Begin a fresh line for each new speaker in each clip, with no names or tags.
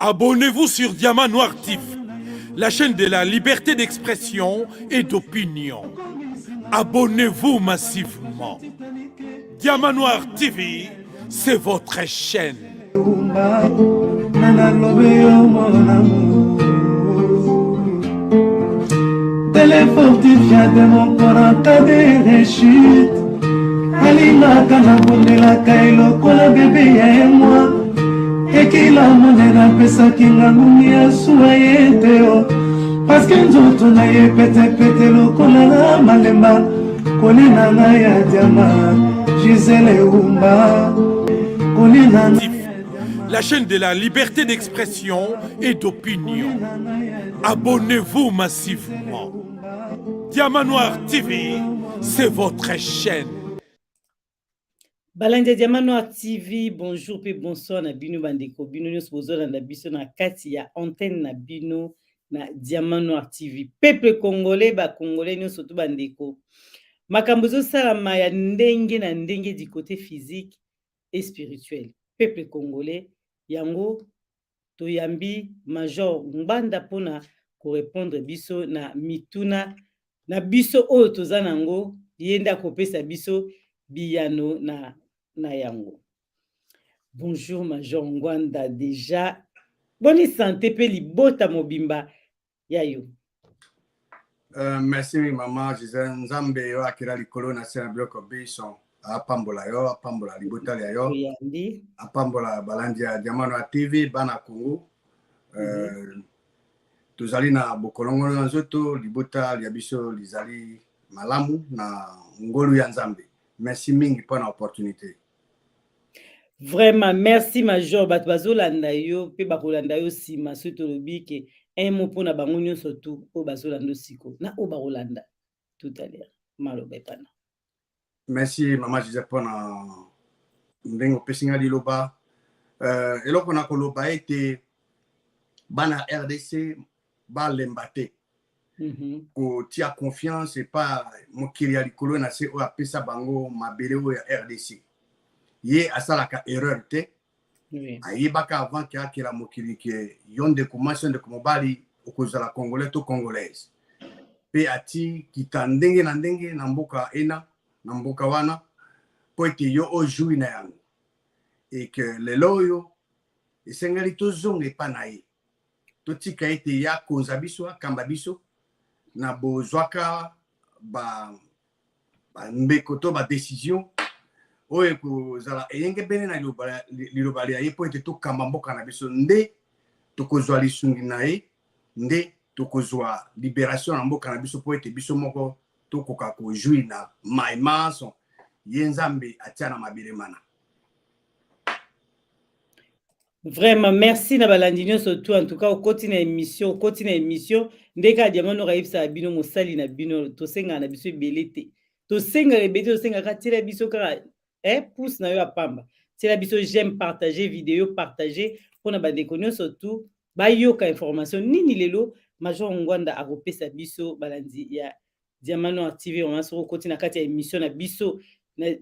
Abonnez-vous sur Diamant Noir TV, la chaîne de la liberté d'expression et d'opinion. Abonnez-vous massivement. Diamant Noir TV, c'est votre chaîne.
Téléfortifia de mon corps en cas de rechute. Alinaka na bondelaka elokola bebe ya moi. Ekila monena pesaki ngangumi ya suwa ye te o. Paske nzoto na ye pete lokola na malemba. Kolina na ya diama Gisele Umba. Kolina na
la chaîne de la liberté d'expression et d'opinion. Abonnez-vous massivement. Diamant Noir TV, c'est votre chaîne.
Balanja Diamant Noir TV, bonjour et bonsoir na bino bandeko bino nyos bozona na biso na kati ya antenne na bino na Diamant Noir TV. Peuple congolais ba congolais nyos to bandeko. Makambo zo salama ya ndenge na ndenge du côté physique et spirituel. Peuple congolais yango toyambi Major Ngbanda pona ko répondre biso na mituna na biso oyo tozana ngo yenda kopesa biso biyano na yango. Bonjour Major Ngwanda, déjà bonne santé pe libota mobimba yayo.
Merci maman Gisèle Nzambe yo akira likolo na sena bloko bison apambola libota yo apambola balandi ya Diamant Noir TV bana Congo tozali na bokolongo na nzoto libota ya biso lizali malamu na ngolu ya Nzambe. Merci mingi pour l'opportunité.
Vraiment, merci Major. Bazolanda yo, pe bakolanda yo sima soto lobi ke un mot pour na bango nyonso tout o bazolanda siko. Na o bakolanda tout à l'heure. Maloba pana.
Merci maman Gisèle pour na ndengo pesinga liloba. Eloko na koloba ete bana RDC ba lembate. Ko tia confiance et pas mokili ya likolo na se o apesa bango mabele o ya RDC. Ye asalaka erreur te. Ayebaka avant ke akela mokili ke yonde commence de komobali okozala congolais to congolaise. Pe ati kitandenge na ndenge na mboka ena na mboka wana po ete yo o joui na yango. Et que lelo yo esengeli to zonge pa na ye. To tika ete ya konza biso kamba biso na bozwaka ba mbeko to ba décision oyo kozala eyenge bene na liloba ya ye po ete tokamba mboka na biso nde tokozwa lisungi na ye nde tokozwa libération na mboka na biso po ete biso moko tokoka kozwi na maimaso ye Nzambe atia na mabele mana.
Vraiment, merci na balandinyo surtout en tout cas au continent émission ndeka Diamant Noir yebisa bino mosali na bino to senga na biso belete to senga rebete to senga katira biso kara pouce na yo apamba tira biso j'aime partager vidéo partager pona bandeko surtout ba yoka information nini lelo Major Ngwanda akopesa biso balandi ya Diamant Noir TV on a sur continent kati ya émission na biso.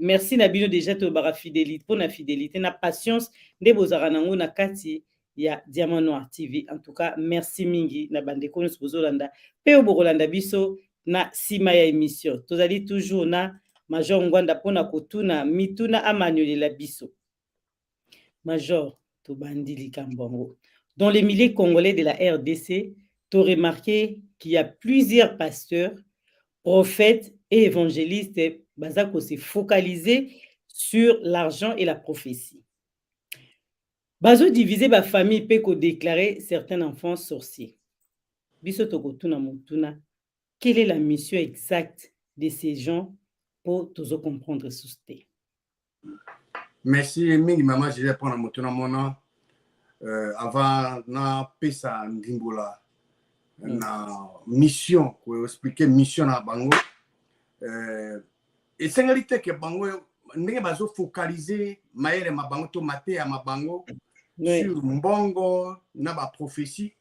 Merci na bino déjà to bara fidélité pour na fidélité na patience nde bozara nango na kati ya Diamant Noir TV. En tout cas merci mingi na bandeko nyonso bozolanda pe obokolanda biso na sima ya émission tozali toujours na Major Ngwanda pona kotuna mituna amanyolela biso. Major to bandi likambo dans les milliers congolais de la RDC to remarqué qu'il y a plusieurs pasteurs prophètes et évangélistes Bazako s'est focalisé sur l'argent et la prophétie. Bazo divisé ba famille peut qu'on déclarer certains enfants sorciers. Bisotoko tuna mutuna. Quelle est la mission exacte de ces gens pour toujours comprendre ce thé?
Merci mingi maman je vais prendre mutuna mona avant na pesa ndimbola na mission ko expliquer mission na bango et singalité que bango ndenge bazo focaliser maere mabango to mate ya mabango sur mbongo na ba prophétie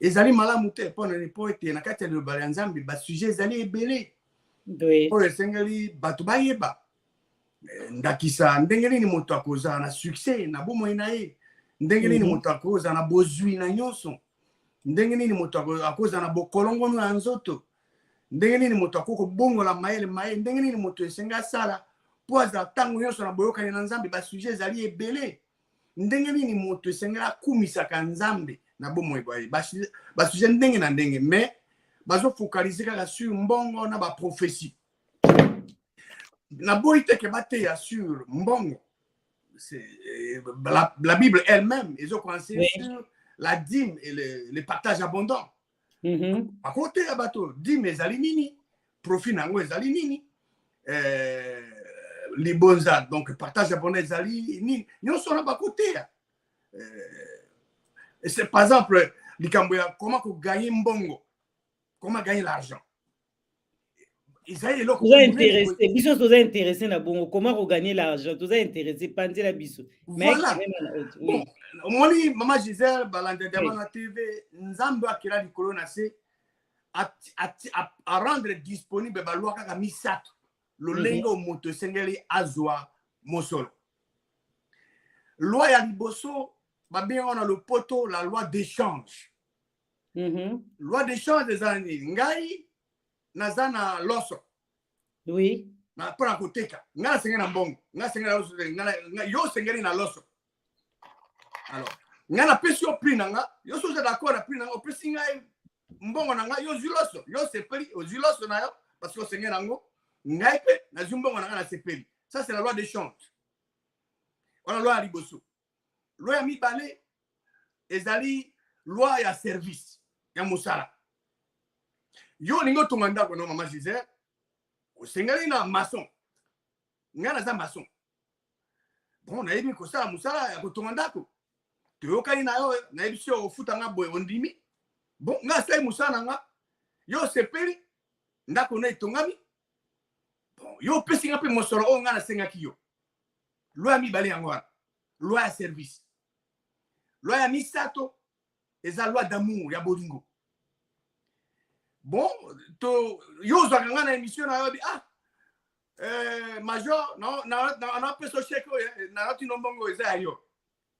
ezali malamu te pona ni poete na kati ya lobali Nzambe ba sujet ezali ebele po esengeli batu bayeba ndakisa ndenge nini moto akozala na succès na bomoi na ye ndenge nini moto akoza na bozwi na nyonso, ndenge nini moto akoza na bokolongono na nzoto, ndenge nini moto akoko bongola mayele, ndenge nini moto esenga sala po aza tango nyonso na boyokani na Nzambe, ba sujet ezali ebele, ndenge nini moto esenga akumisaka Nzambe na bomoi boye, ba sujet ndenge na ndenge, mais bazo focaliser kaka sur mbongo na ba prophétie. Na boy te ke bateya sur mbongo. La Bible elle-même, ils ont commencé sur la dîme et le partage abondant. À côté de bateau, dîme et zalinini, profit nango et zalinini, les bons arts, donc partage abondant et zalinini, nous sommes à côté. C'est par exemple, comment gagner mbongo, comment gagner l'argent. Vous
êtes intéressé na bongo comment regagner l'argent, vous êtes intéressé penser la biso.
Voilà. Bon, moni maman Gisèle balande Diamano TV Nzambe akira likolo na se à rendre disponible ba loi kaka misato lo lengo moto sengeli azwa mosolo. Loi ya liboso ba bien on a le poto la loi d'échange. Loi d'échange des années ngai nazana loso.
Oui.
Na para koteka. Ngala sengena mbongo. Ngala sengena loso. Ngala yo sengeli na loso. Alors, ngala pesi yo prix nanga. Yo so d'accord na prix nanga. Pesi ngai mbongo nanga yo ziloso. Yo sepeli o ziloso na yo parce que sengena ngo. Ngai pe na zimbongo nanga na sepeli. Ça c'est la loi d'échange. On a loi ya liboso. Loi ya mibale ezali loi ya service ya musala. Yo ningo tonganda ko no mama Gisèle osengeli na maçon ngana za maçon bon na yebi ko sala musala ya ko tonganda ko toyokani na yo na yebi sio ofuta nga boy ondimi bon nga sai musala nga yo sepeli ndako na itongami bon yo pesi nga pe mosoro o ngana senga kiyo loi mi bale yango loi ya service loi ya misato eza loi d'amour ya bolingo. Bon, yo zanga na émission na yobi major na peso cheko na tino mbongo eza yo.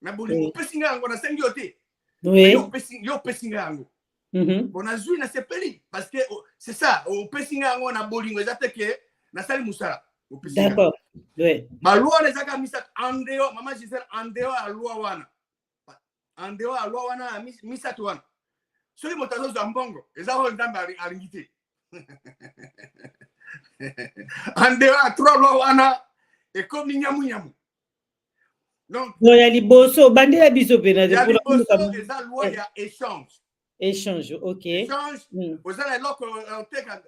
Na bolingo pesinga ngo na sengi yote.
Oui.
Yo pesinga ngo. Bon na zui na sepeli parce que c'est ça, au pesinga ngo na bolingo eza teke na sali musala.
D'accord. Oui.
Ma loi les aka misat andeo mama Gisèle andeo a loi wana. Andeo a loi wana misat wana. Soki motazo za mbongo eza ho ndamba alingité andeo a trois lois wana et comme nyamu donc
ya liboso bande ya biso pena de
pour eza loi ya échange
OK
échange ozala eloko oteka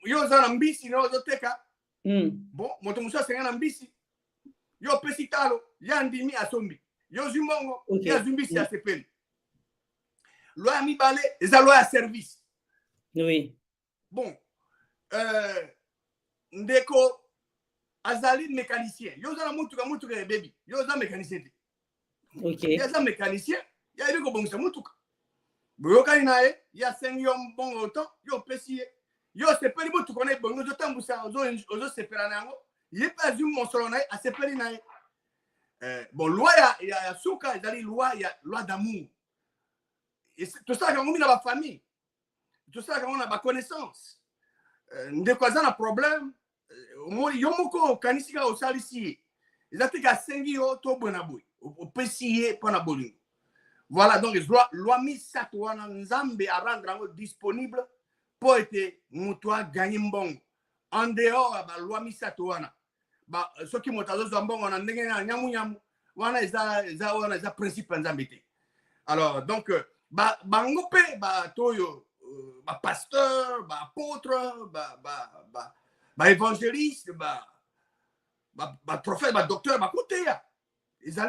yo ozala mbisi no ozoteka bon moto muso asenga na mbisi yo pesi talo ya ndimi asombi yo zimbongo ya zimbisi ya sepeli. Loi ya mibale eza loi ya service.
Oui.
Bon, ndeko azali mécanicien. Yo za mutuka ya baby. Yo za mécanicien.
OK.
Ya za mécanicien, ya ibi ko bongisa mutuka. Boyokani nae, ya sengi yo mbongo autant, yo pesi yo sepeli mutuka na bongo zo tambusa ozo sepela nango. Ye pas du monsolo nae a sepeli nae. Bon, loi ya suka ezali loi d'amour. Tout ça quand on a la famille, tout ça quand on a la connaissance. Ndé quoi ça un problème? Yomoko kanisika au salisi. Ils ont qu'à sengi au to bonaboui, au pesier panaboli. Voilà donc loi mis ça toi Nzambe à rendre disponible pour être mutua gagner mbongo. En dehors ba loi mis ça toi na. Ba ceux qui motazo zambongo na ndenge na nyamu wana eza principe Nzambe te. Alors donc bango pe toyo pasteur apôtre évangéliste prophète docteur côté ya ils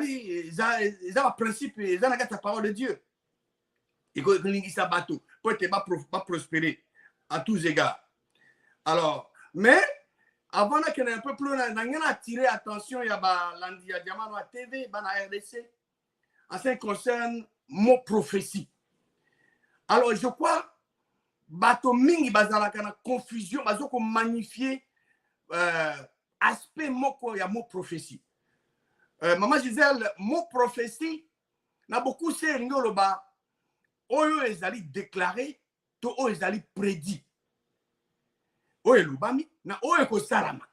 ont principe ils ont la parole de Dieu et que l'ingisa bateau pour être prospérer à tous égards. Alors mais avant qu'on ait un peu plus on a attiré attention il y a l'Andia Diamano TV bana RDC en ce qui concerne mot prophétie. Alors je crois bato mingi bazalaka na confusion bazoko magnifier aspect moko ya mot prophétie. Maman Gisèle, mot prophétie na beaucoup se ngoloba oyo ezali déclaré to oyo ezali prédit oyo lubami na oyo ko salama.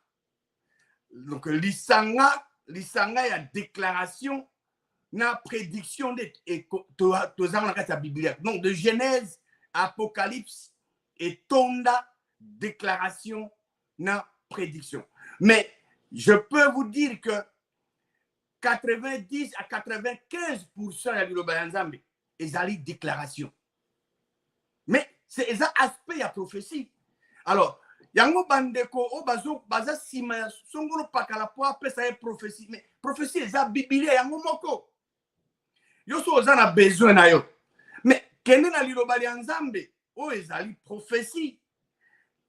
Donc lisanga ya déclaration na prédiction de tozanga na kati ya Biblia. Donc de Genèse, Apocalypse et tonda déclaration na prédiction. Mais je peux vous dire que 90 à 95% ya liloba ya Nzambe ezali déclaration. Mais c'est un aspect ya prophétie. Alors yango bandeko o baza sima songolo pakala po apesa ye prophétie. Mais prophétie eza Biblia yango moko. Yo so oza na besoin na yo. Mais kende na liloba ya Nzambe o ezali prophétie.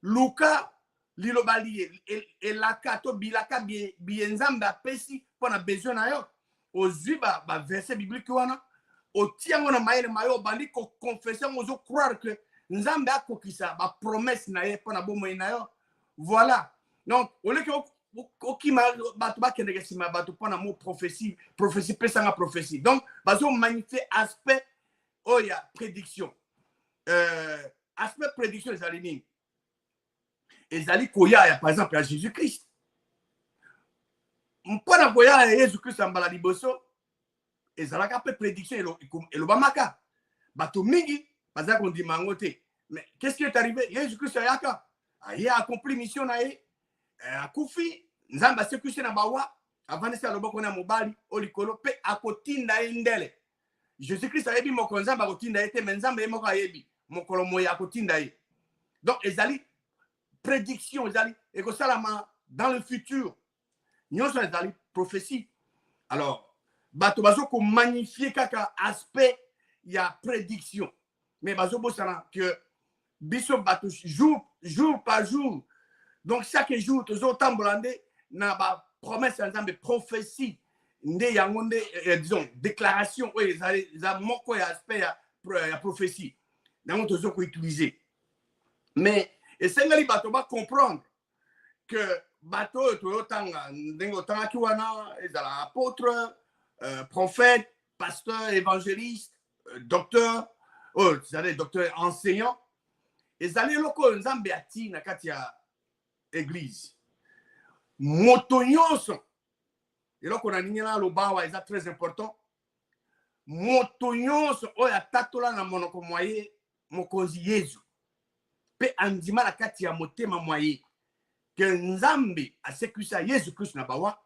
Luka liloba li elaka to bilaka bi Nzambe apesi pona besoin na yo. Ozwi ba verset biblique wana o tiango na mayele mayo bandi ko confesser ozo croire que Nzambe akokisa ba promesse na ye pona bomo na yo. Voilà. Donc au lieu que okima batu ba kende kesima batu pona mo prophétie pesa nga prophétie. Donc bazo magnifier aspect oya prédiction. Aspect prédiction les alignés. Ezali koya par exemple à Jésus-Christ. Mpona koya Jésus-Christ ambala liboso ezalaka pe prédiction elobamaka. Bato mingi baza kondima ngo te. Mais qu'est-ce qui est arrivé? Jésus-Christ ayaka. Il a accompli mission na ye. Akufi Nzamba sekushe na bawa avant de loboko na mobali olikolo pe akotinda endele. Jésus-Christ ayebi moko Nzamba akotinda ete mais Nzamba moko ayebi mokolo moya akotinda ye. Donc ezali prédiction ezali ekosalama dans le futur. Nyonso ezali prophétie. Alors bato bazo ko magnifier kaka aspect ya prédiction. Mais bazo bosana que biso bato jour par jour. Donc chaque jour tozo tambolande na ba promesse Nzambe prophétie nde yango nde disons déclaration o ezali za moko ya aspect ya prophétie. Donc tozo ko utiliser. Mais esengeli bato ba comprendre que bato to tanga ndengo tanga ki wana ezala apôtre, prophète, pasteur, évangéliste, docteur, c'est-à-dire docteur enseignant. Ezali loko Nzambe ati na kati ya église. Moto nyonso. Eloko na ningela lobawa eza très important. Moto nyonso oyo atatola na monoko moye mokonzi Yesu. Pe andima na kati ya motema moye que Nzambe asekuisa Yesu Christ na bawa.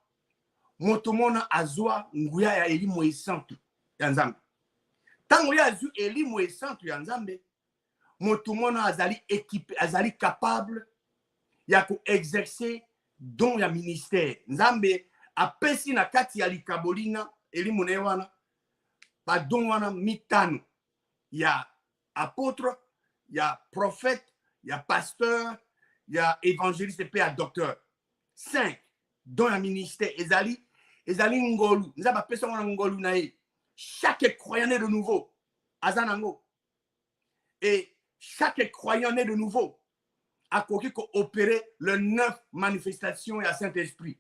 Moto mona azwa nguya ya elimu esantu ya Nzambe. Tango ya azu elimu esantu ya Nzambe, moto mona azali équipé, azali capable ya ko exercer don ya ministère. Nzambe apesi na kati ya likabolina elimu ne wana ba don wana mitano ya apôtre, ya prophète, ya pasteur, ya évangéliste pe ya docteur. 5 don ya ministère ezali ngolu. Nzambe apesi wana ngolu na ye. Chaque croyant né de nouveau azanango. Et chaque croyant né de nouveau a koki ko opérer le 9 manifestations et à Saint-Esprit.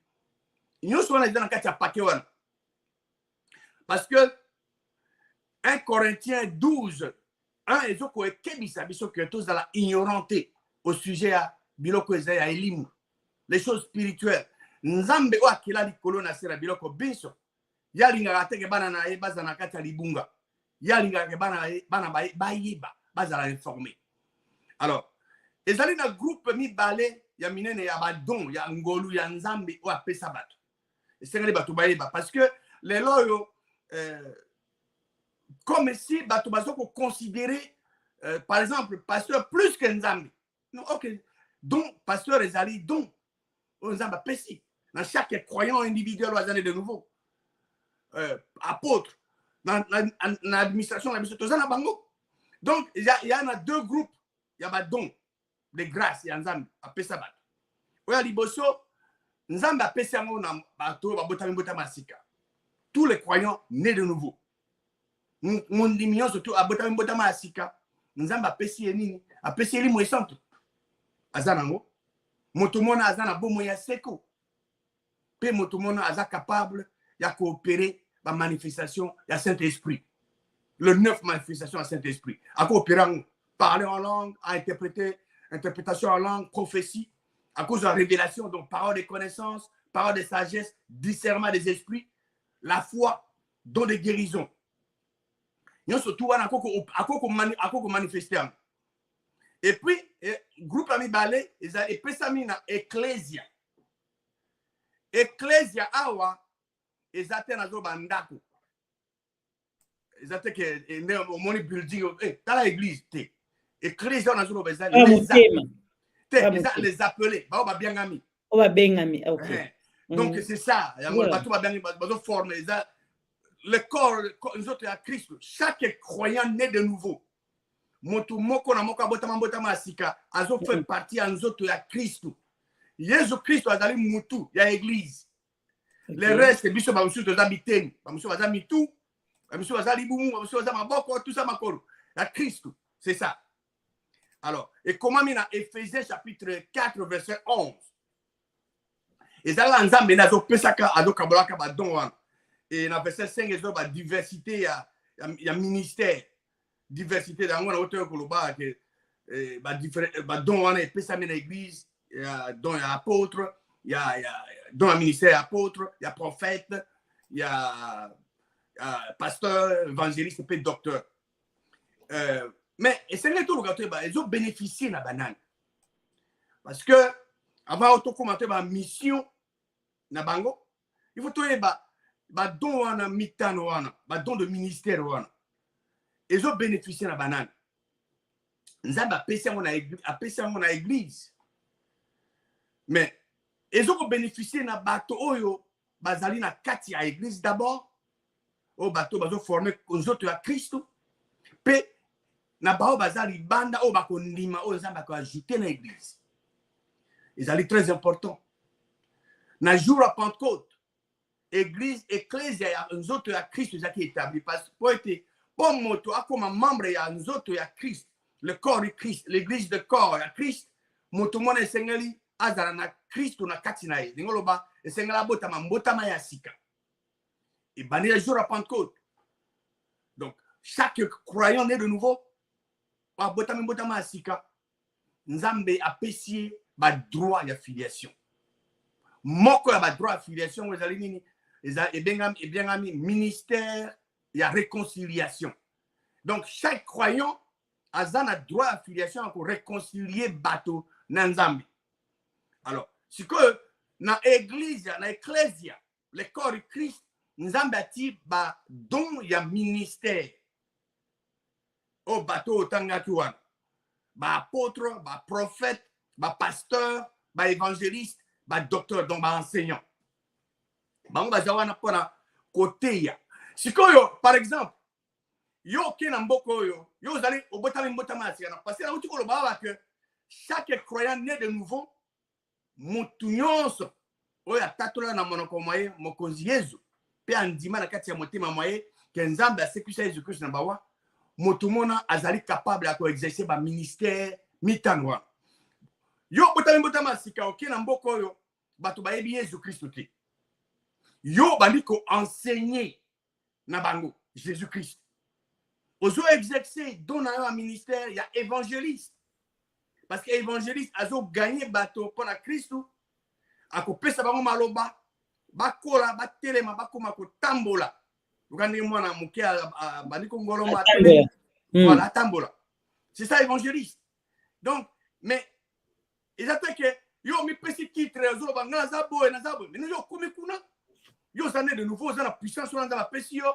Nous sommes dans le cas de Pakewan. Parce que 1 Corinthiens 12, 1 et 2, que tous dans la ignoranté au sujet à biloko ezaya elimu, les choses spirituelles. Nzambe wa kila likolo na sera biloko biso. Ya linga teke bana na ye bazana kati libunga. Ya linga ke bana bayeba bazala informé. Alors, ezali na groupe mi balé ya minene ya badon ya ngolu ya Nzambe o apesa bato. Esengeli bato bayeba parce que les loyo comme si bato bazoko considérer par exemple pasteur plus que Nzambe. Non, OK. Donc pasteur ezali don Nzambe apesi. Dans chaque croyant individuel ou azane de nouveau. Apôtre dans l'administration la mission tozana bango. Donc il y en a deux groupes, il y a ba don de grâce ya Nzambe apesa bato. Oya liboso Nzambe apesa ngo na bato babotami botama sika. Tous les croyants nés de nouveau. Mon dimion surtout abotami botama sika. Nzambe apesi nini? Apesi elimu esantu. Azana ngo moto mona azana bomo ya seko. Pe moto mona aza capable ya coopérer la manifestation ya Saint-Esprit. le 9 manifestations du Saint-Esprit. À cause de parler en langue, à interpréter, interprétation en langue, prophétie, à cause de la révélation, donc parole de connaissance, parole de sagesse, discernement des esprits, la foi, don de guérison. Nous surtout à quoi manifester. Et puis, groupe ami balé, ils ont fait ça ecclésia. Ecclésia awa, ils ont na zo bandako. Ils ont que au moni building, dans l'église, ecclésia na zo bezali. Les appeler, ba ba bien ami.
On va bien ami, OK.
Donc c'est ça, le corps, nous autres à Christ, chaque croyant né de nouveau. Motu moko na moko botama botama asika, azo fait partie à nous autres à Christ. Jésus Christ a dali mutu ya église. Le reste biso ba musu to zabiten, ba musu ba zamitu, ba musu ba zalibumu, ba musu ba zamaboko, tout ça makolo. La Christ, c'est ça. Alors, et comment mina Éphésiens chapitre 4 verset 11. Et ça là nzambe nazo pesaka ado kabolaka ba don wana. Et dans verset 5 ils ont ba diversité ya ministère. Diversité dans la hauteur que le bas que don on est pesa dans l'église, il y a don apôtre, il y a don un ministère apôtre, il y a prophète, il y a pasteur, évangéliste et puis docteur. Mais et c'est tout le gars ils ont bénéficié la banane. Parce que avant auto commenter ma mission na bango, il faut trouver ba don on a mitano on ba don de ministère on. Ils ont bénéficié de la banane. Nous avons apprécié mon église. Mais ils ont bénéficié de la bateau oyo bazali na kati à église d'abord. Au bateau bazo formé aux autres à Christ. Puis na bao bazali banda o bako ndima o nzamba ko ajouter na église. Ils allaient très important. Na jour à Pentecôte, église ecclésia aux autres à Christ qui est établi parce pour être bon moto comme membre ya nzoto ya Christ, le corps de Christ, l'église de corps ya Christ, moto mona esengeli azala na Christ na kati na ye. Ngoloba esengela botama mbotama ya sika. Et bani le jour à Pentecôte. Donc chaque croyant né de nouveau ba botama mbotama ya sika. Nzambe apprécié ba droit ya filiation. Moko ya ba droit ya filiation vous allez nini? Et bien ami ministère. Il y a réconciliation. Donc, chaque croyant a un droit à filiation pour réconcilier bateau Nanzambi. Alors, c'est que dans l'église, dans l'ecclésia, le corps de Christ, Nzambi a don il y a ministère. Au bateau, au tangatuan. Apôtre, prophète, pasteur, évangéliste, docteur, donc enseignant. On va avoir un côté. Si par exemple, yo kena mboko yo zali obotami mbotama asiana parce que là où tu le baba que chaque croyant né de nouveau mutunyonso oya tatola na monoko moye mokonzi Yesu pe andima na kati ya motema moye que nzambe a sécurisé Jésus Christ na bawa mutumona azali capable à exercer ba ministère mitanwa yo botami mbotama asika okena mboko yo bato ba yebi Jésus Christ te yo bandiko enseigner na bango Jésus-Christ. Aux autres exercés, dont un ministère, il y a évangéliste. Parce que évangéliste a gagné bateau pour la Christ. A coupé sa bango maloba, bakola, batelema, bakoma ko tambola. Vous gagnez moi na muke a bandiko ngolo ma. Voilà, tambola. C'est ça évangéliste. Donc, mais ils attaquent que yo mi pesi titre zo banga zabo et nazabo. Mais nous yo komi kuna. Yo zané de nouveau za la puissance dans la pesi yo.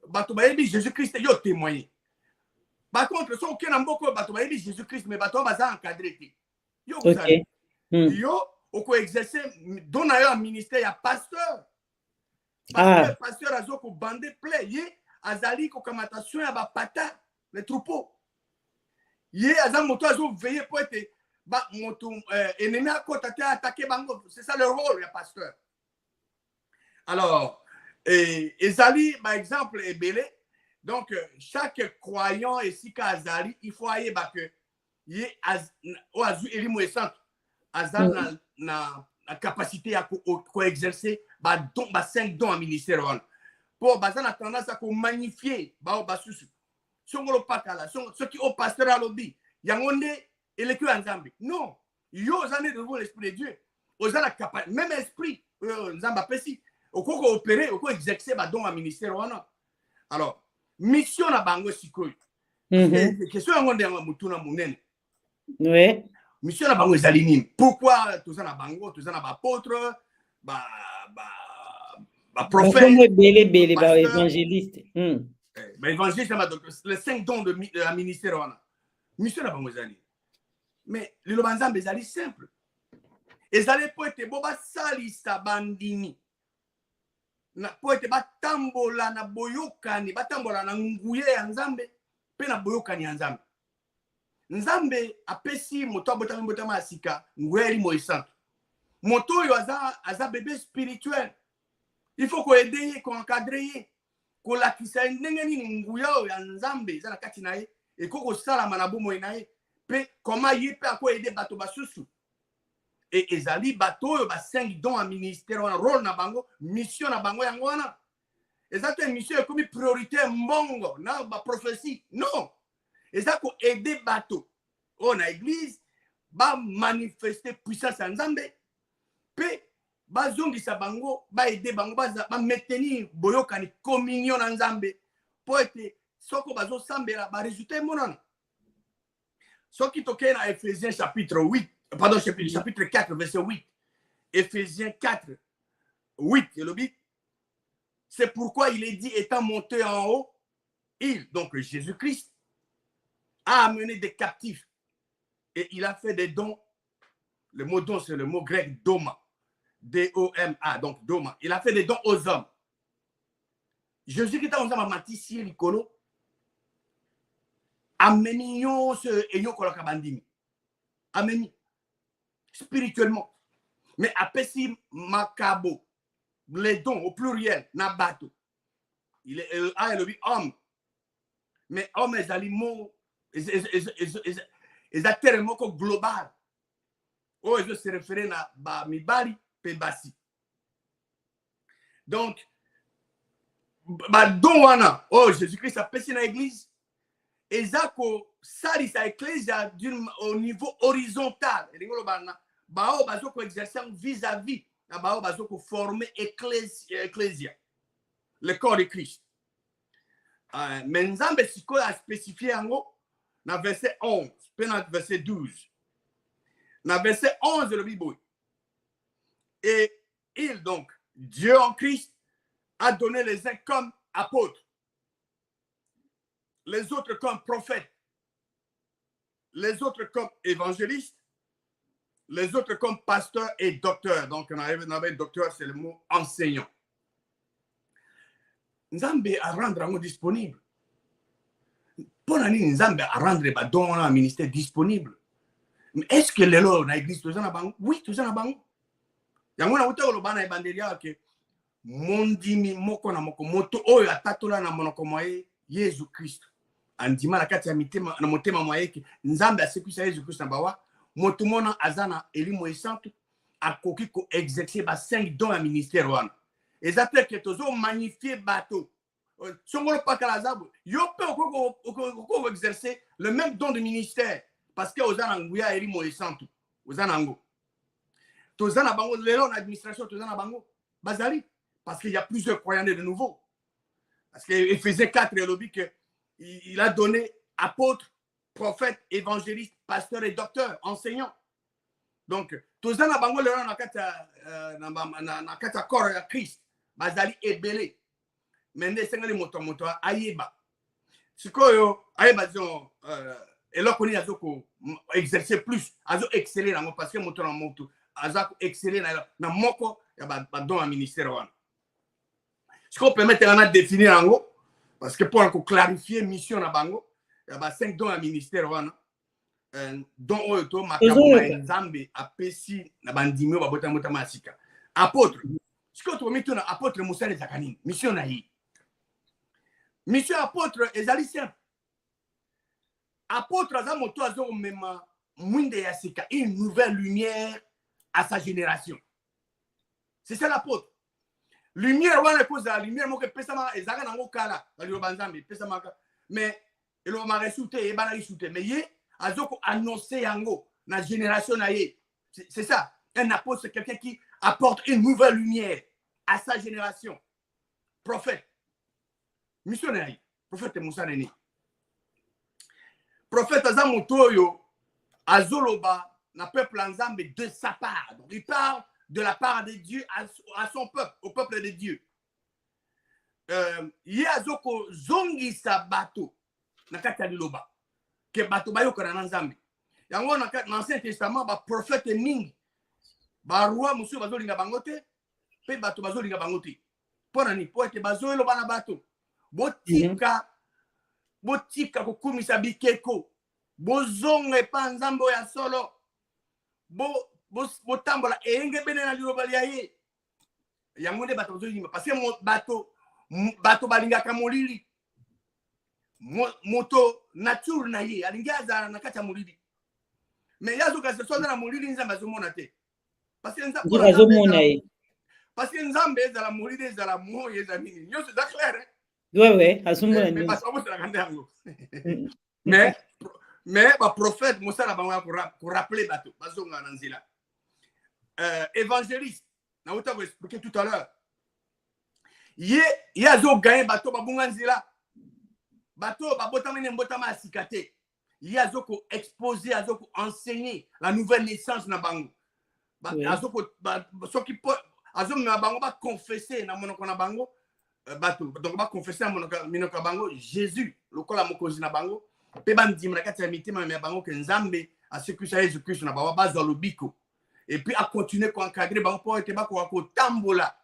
Bato bayebi Jésus-Christ yo témoigné. Par contre, so aucun amboko bato bayebi Jésus-Christ mais bato baza encadré. Yo vous savez. Yo oko exercer dona yo ministère ya pasteur. Pasteur azoko bande play ye azali ko kamatation ya ba pata les troupeaux. Ye azam moto azo veiller pour être ba moto ennemi à côté attaquer bango. C'est ça le rôle ya pasteur. Alors, Ezali, par exemple, est belé. Donc, chaque croyant et si Azali, il faut aller que il na capacité à exercer 5 dons à ministère. pour baza na tendance à magnifier bao basusu songolo pakala ceux qui au pasteur à lobby yangonde et les que nzambe non yo zane de l'esprit de Dieu ozala capable même esprit nzamba pesi okoko opérer okoko exercer ba don à ministère wana alors mission na bango sikoyo question yangonde yango mutuna munene
ouais
mission na bango ezali nini pourquoi toza na bango toza na ba apôtre ba prophète
belé ba évangéliste
évangéliste les 5 dons de la ministère wana mission na bango ezali mais liloba nzambe ezali simple ezali po ete bo basalisa bandimi po ete batambola na boyokani batambola na nguye ya nzambe mpe na boyokani ya nzambe nzambe apesi moto abotami botama ya sika nguye eli moesantu moto oyo aza bébé spirituel il faut koede ye koencadre ye kolakisa ye ndenge nini nguya oyo ya nzambe eza na kati na ye ekoki kosalama na bomoi na ye mpe koma ye mpe akoede bato basusu e ezali bato oyo ba 5 dons ya ministère wana rôle na bango mission na bango yango wana eza te mission ekomi priorité mbongo na baprophétie non eza koede bato oyo na église bamanifeste puissance ya nzambe mpe bazongisa bango baede bango bametenir boyokani communion na nzambe mpo ete soko bazosambela baresultat emonana soki tokei na Ephésiens chapitre 8 pardon chapitre 4 verset 8 Ephésiens 4 8 elobi c'est pourquoi il est dit étant monté en haut il donc Jésus-Christ a amené des captifs et il a fait des dons. Le mot don c'est le mot grec doma, D-O-M-A, donc doma. Il a fait des dons aux hommes. Jésus-Christ a dit à Matissi Likolo ameni nyonso enyo kolaka bandimi ameni spirituellement mais apesi makabo les dons au pluriel na bato il est le homme mais homme ezali mo ezatere moko global oyo ezo se référer na ba mibali pe basi donc ba don wana oh Jésus-Christ apesi na église ezako salisa ecclesia au niveau horizontal elingolo bana bao bazoko exercer vis-à-vis na bao bazoko former ecclesia le corps de Christ mais nzambe sikoyo a spécifié yango na verset 11 pe na verset 12 na verset 11 le Bible et il donc Dieu en Christ a donné les uns comme apôtres, les autres comme prophètes, les autres comme évangélistes, les autres comme pasteurs et docteurs. Donc, on avait docteur, c'est le mot enseignant. Nzambe a rendre un disponible. Pour l'année, Nzambe a rendre un ministère disponible. Mais est-ce que les lois dans l'église, tout ça n'a pas? Oui, tout ça n'a pas. Il y a un autre qui a banderia que mondimi moko na moko moto oyo atatola na monoko moye Yesu Christ. Andima la kati ya mitema na motema moye ke Nzambe asekisa Yesu Christ na bawa moto mona azana elimo esantu akoki ko exercer ba 5 dons ya ministère wana. Ezate que tozo magnifier bateau. Songolo pakala zabu yo pe ko exercer le même don de ministère parce que ozana nguya elimo esantu ozana ngo. Tozana bango lelo na administration tozana bango bazali parce qu'il y a plusieurs croyants de nouveau. Parce qu'Éphésiens 4 il a donné apôtres, prophètes, évangélistes, pasteurs et docteurs, enseignants. Donc, tous les gens na kata corps ya Christ, bazali ebele. Mende sengali moto ayeba. Sikoyo ayeba disons eloko ni azoko exercer plus, azo exceller nango parce que moto na moto azako exceller na moko ya ba don ministère wana. Ce qu'on peut mettre en définir en haut, parce que pour clarifier mission na bango, il y a 5 dons à ministère wana. Don oyo makabo na nzambe apesi na bandimio babota mota masika. Apôtre. Ce qu'on peut mettre na apôtre musale zakanini, mission na yi. Mission apôtre ezali simple. Apôtre aza moto azo mema mwinde ya sika, une nouvelle lumière à sa génération. C'est ça l'apôtre. lumière wana cause la lumière moko pesama ezaka nango kala bali banzambe pesama mais elo ma resouté e bana resouté mais ye azoko annoncer yango na génération na ye c'est ça un apôtre c'est quelqu'un qui apporte une nouvelle lumière à sa génération prophète missionnaire prophète Moussa Neni prophète azamotoyo azoloba na peuple nzambe de sa part donc il parle de la part de Dieu à son peuple, au peuple de Dieu. Yazoko zongi sa bato nakati liloba ke bato bayoka na nzambe. Yango na l'Ancien Testament ba prophète mingi ba roi musu bazolinga bangote pe bato bazolinga bangote. Pona ni po ete bazoelo bana bato. Botika kokumisa bikeko. Bozonge pa nzambe ya solo. Botambola enge bene na liloba ya ye yango nde bato bazolima parce que bato balingaka molili moto nature na ye alingi azala na kati ya molili mais yazoka se sonda na molili nzambe azomona te parce que nzambe ezala molili ezala moyo ezala nini nyonso eza clair
ouais azomona nini
parce que amosalaka nde yango mais ba prophète mosala bango ya ko rappeler bato bazonga na nzela évangéliste na uta vous expliquer tout à l'heure ye azo gagner bato babunga nzela bato babotama ne mbotama asikate ye azo ko exposer azo ko enseigner la nouvelle naissance na bango azo ko soki azo na bango ba confesser na monoko na bango bato donc ba confesser na monoko bango Jésus lokola mokonzi na bango pe bandima na kati ya mitima ya bango ke nzambe a sécurité Jésus Christ na baba bazo lobiko et puis à continuer à encadrer bango pour être ko tambola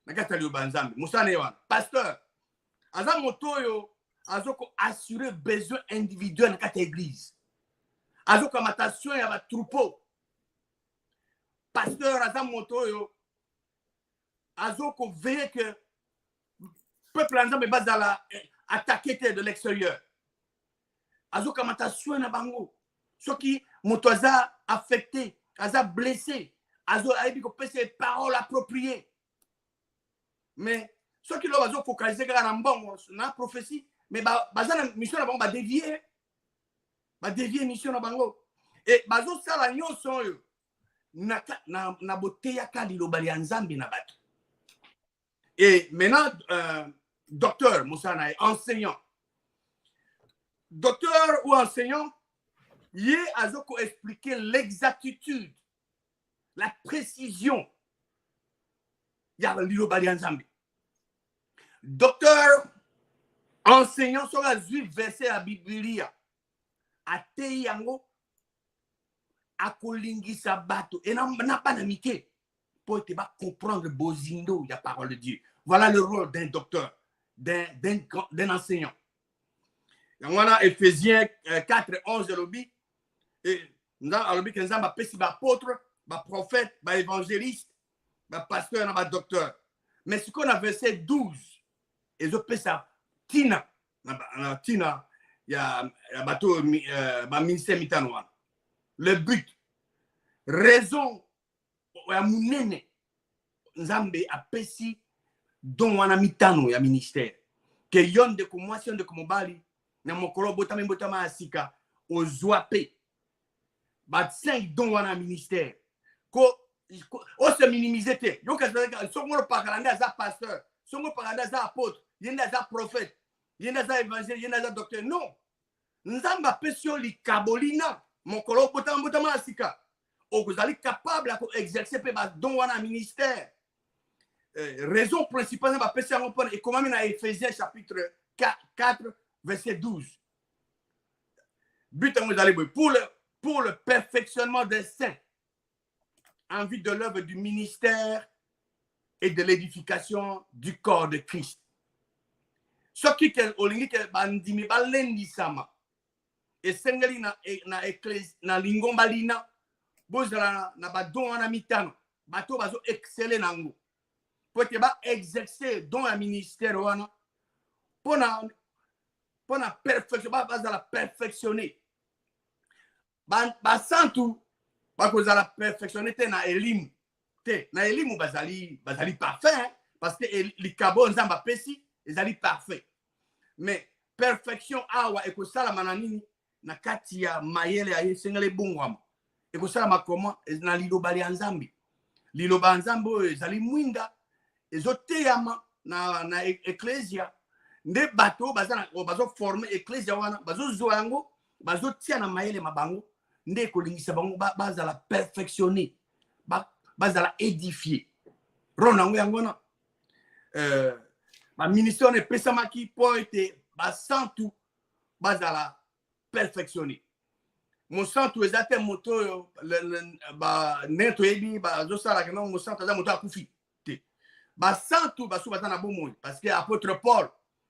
na kati ya banzambe musana yewana pasteur aza motoyo azoko assurer besoin individuel na kati ya église azoko matation ya ba troupeau pasteur aza motoyo azoko veiller que peuple nzambe bazala attaquer de l'extérieur azoko matation na bango soki moto aza affecté aza blessé azo aibi ko pese paroles appropriées mais ceux qui l'ont focalisé sur la prophétie mais bazana mission na bango ba dévier mission na bango et bazo sala nyonso yo na boteya kali lobali ya nzambe na bato et maintenant docteur Moussa enseignant docteur ou enseignant Yé azoko expliquer l'exactitude, la précision. Ya l'ilobali nzambe. Docteur, enseignant sur la juif verset à Biblia. A te yango, a kolingisa bato. Et n'a pas d'amitié. Pour te comprendre bozindo, la parole de Dieu. Voilà le rôle d'un docteur, d'un enseignant. On a Ephésiens 4, 11 de l'obi. Et nous avons dit que nous avons des apôtres, des prophètes, des évangélistes, des pasteurs, des docteurs. Mais ce qu'on a verset 12, et je peux ça, Tina, il y a un bateau, un ministère mitanois. Le but, raison, nous avons a pesi dont on a mitano, il y a ministère. Que yon de commotion de Komobali, na mokolo botama asika, au Zouapé. Bat 5 dons wana ministère ko o se minimiser te yo ka songo paranda za pasteur songo paranda za apôtre yenda za prophète yenda za évangile yenda za docteur non nzamba pesio li kabolina mokolo botama asika o kozali capable à exercer pe ba don wana ministère raison principale ba pesio en et comment na Éphésiens chapitre 4 verset 12 but on aller pour le perfectionnement des saints en vue de l'œuvre du ministère et de l'édification du corps de Christ. Ce qui est olingi ke bandimi balendi sama et sengeli na église na lingombalina bozala na badon wana mitano bato bazo exceller nango pour que ba exercer don un ministère wana pona perfection bazala perfectionner basantu bakozala perfectionné te na elimu bazali parfait parce que likabo nzamba pesi ezali parfait mais perfection awa ekosala mananini na kati ya mayele ya sengele bungwama ekosala makoma na liloba ya nzambi liloba nzambi oyo ezali mwinda ezoteyama na ecclesia nde bato bazo former ecclesia wana bazo zwa yango bazo tia na mayele mabango nde kolingisa bango bazala perfectionner bazala édifier rona yango na ba ministère ne pesamaki po ete ba santu bazala perfectionner mon santu ezate moto ba neto ebi bazo sala kana mon santu za moto akufi te ba santu baso bazana bomoi parce que apôtre Paul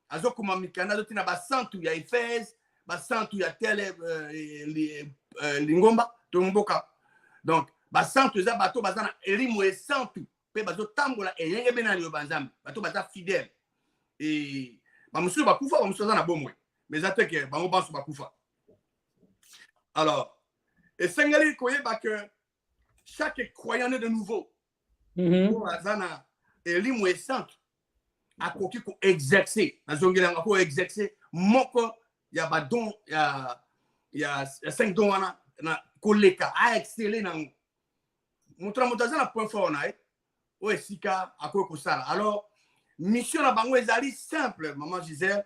azo kuma mikana zotina ba santu ya Éphèse ba santu ya tele lingomba tomboka donc ba santu za bato bazana elimo e santu pe bazo tambola eyenge bena liyo banzambe bato baza fidèle et ba musu bakufa ba musu za na bomoi mais ateke bango banso bakufa. Alors et sengeli koyeba que chaque croyant né de nouveau pour azana elimo e santu akoki ko exercer nazongela ko exercer moko ya ba don ya 5 dons wana na koleka a exceller na montra motaza na point fort na o esika akoki kosala. Alors mission na bango ezali simple maman Gisèle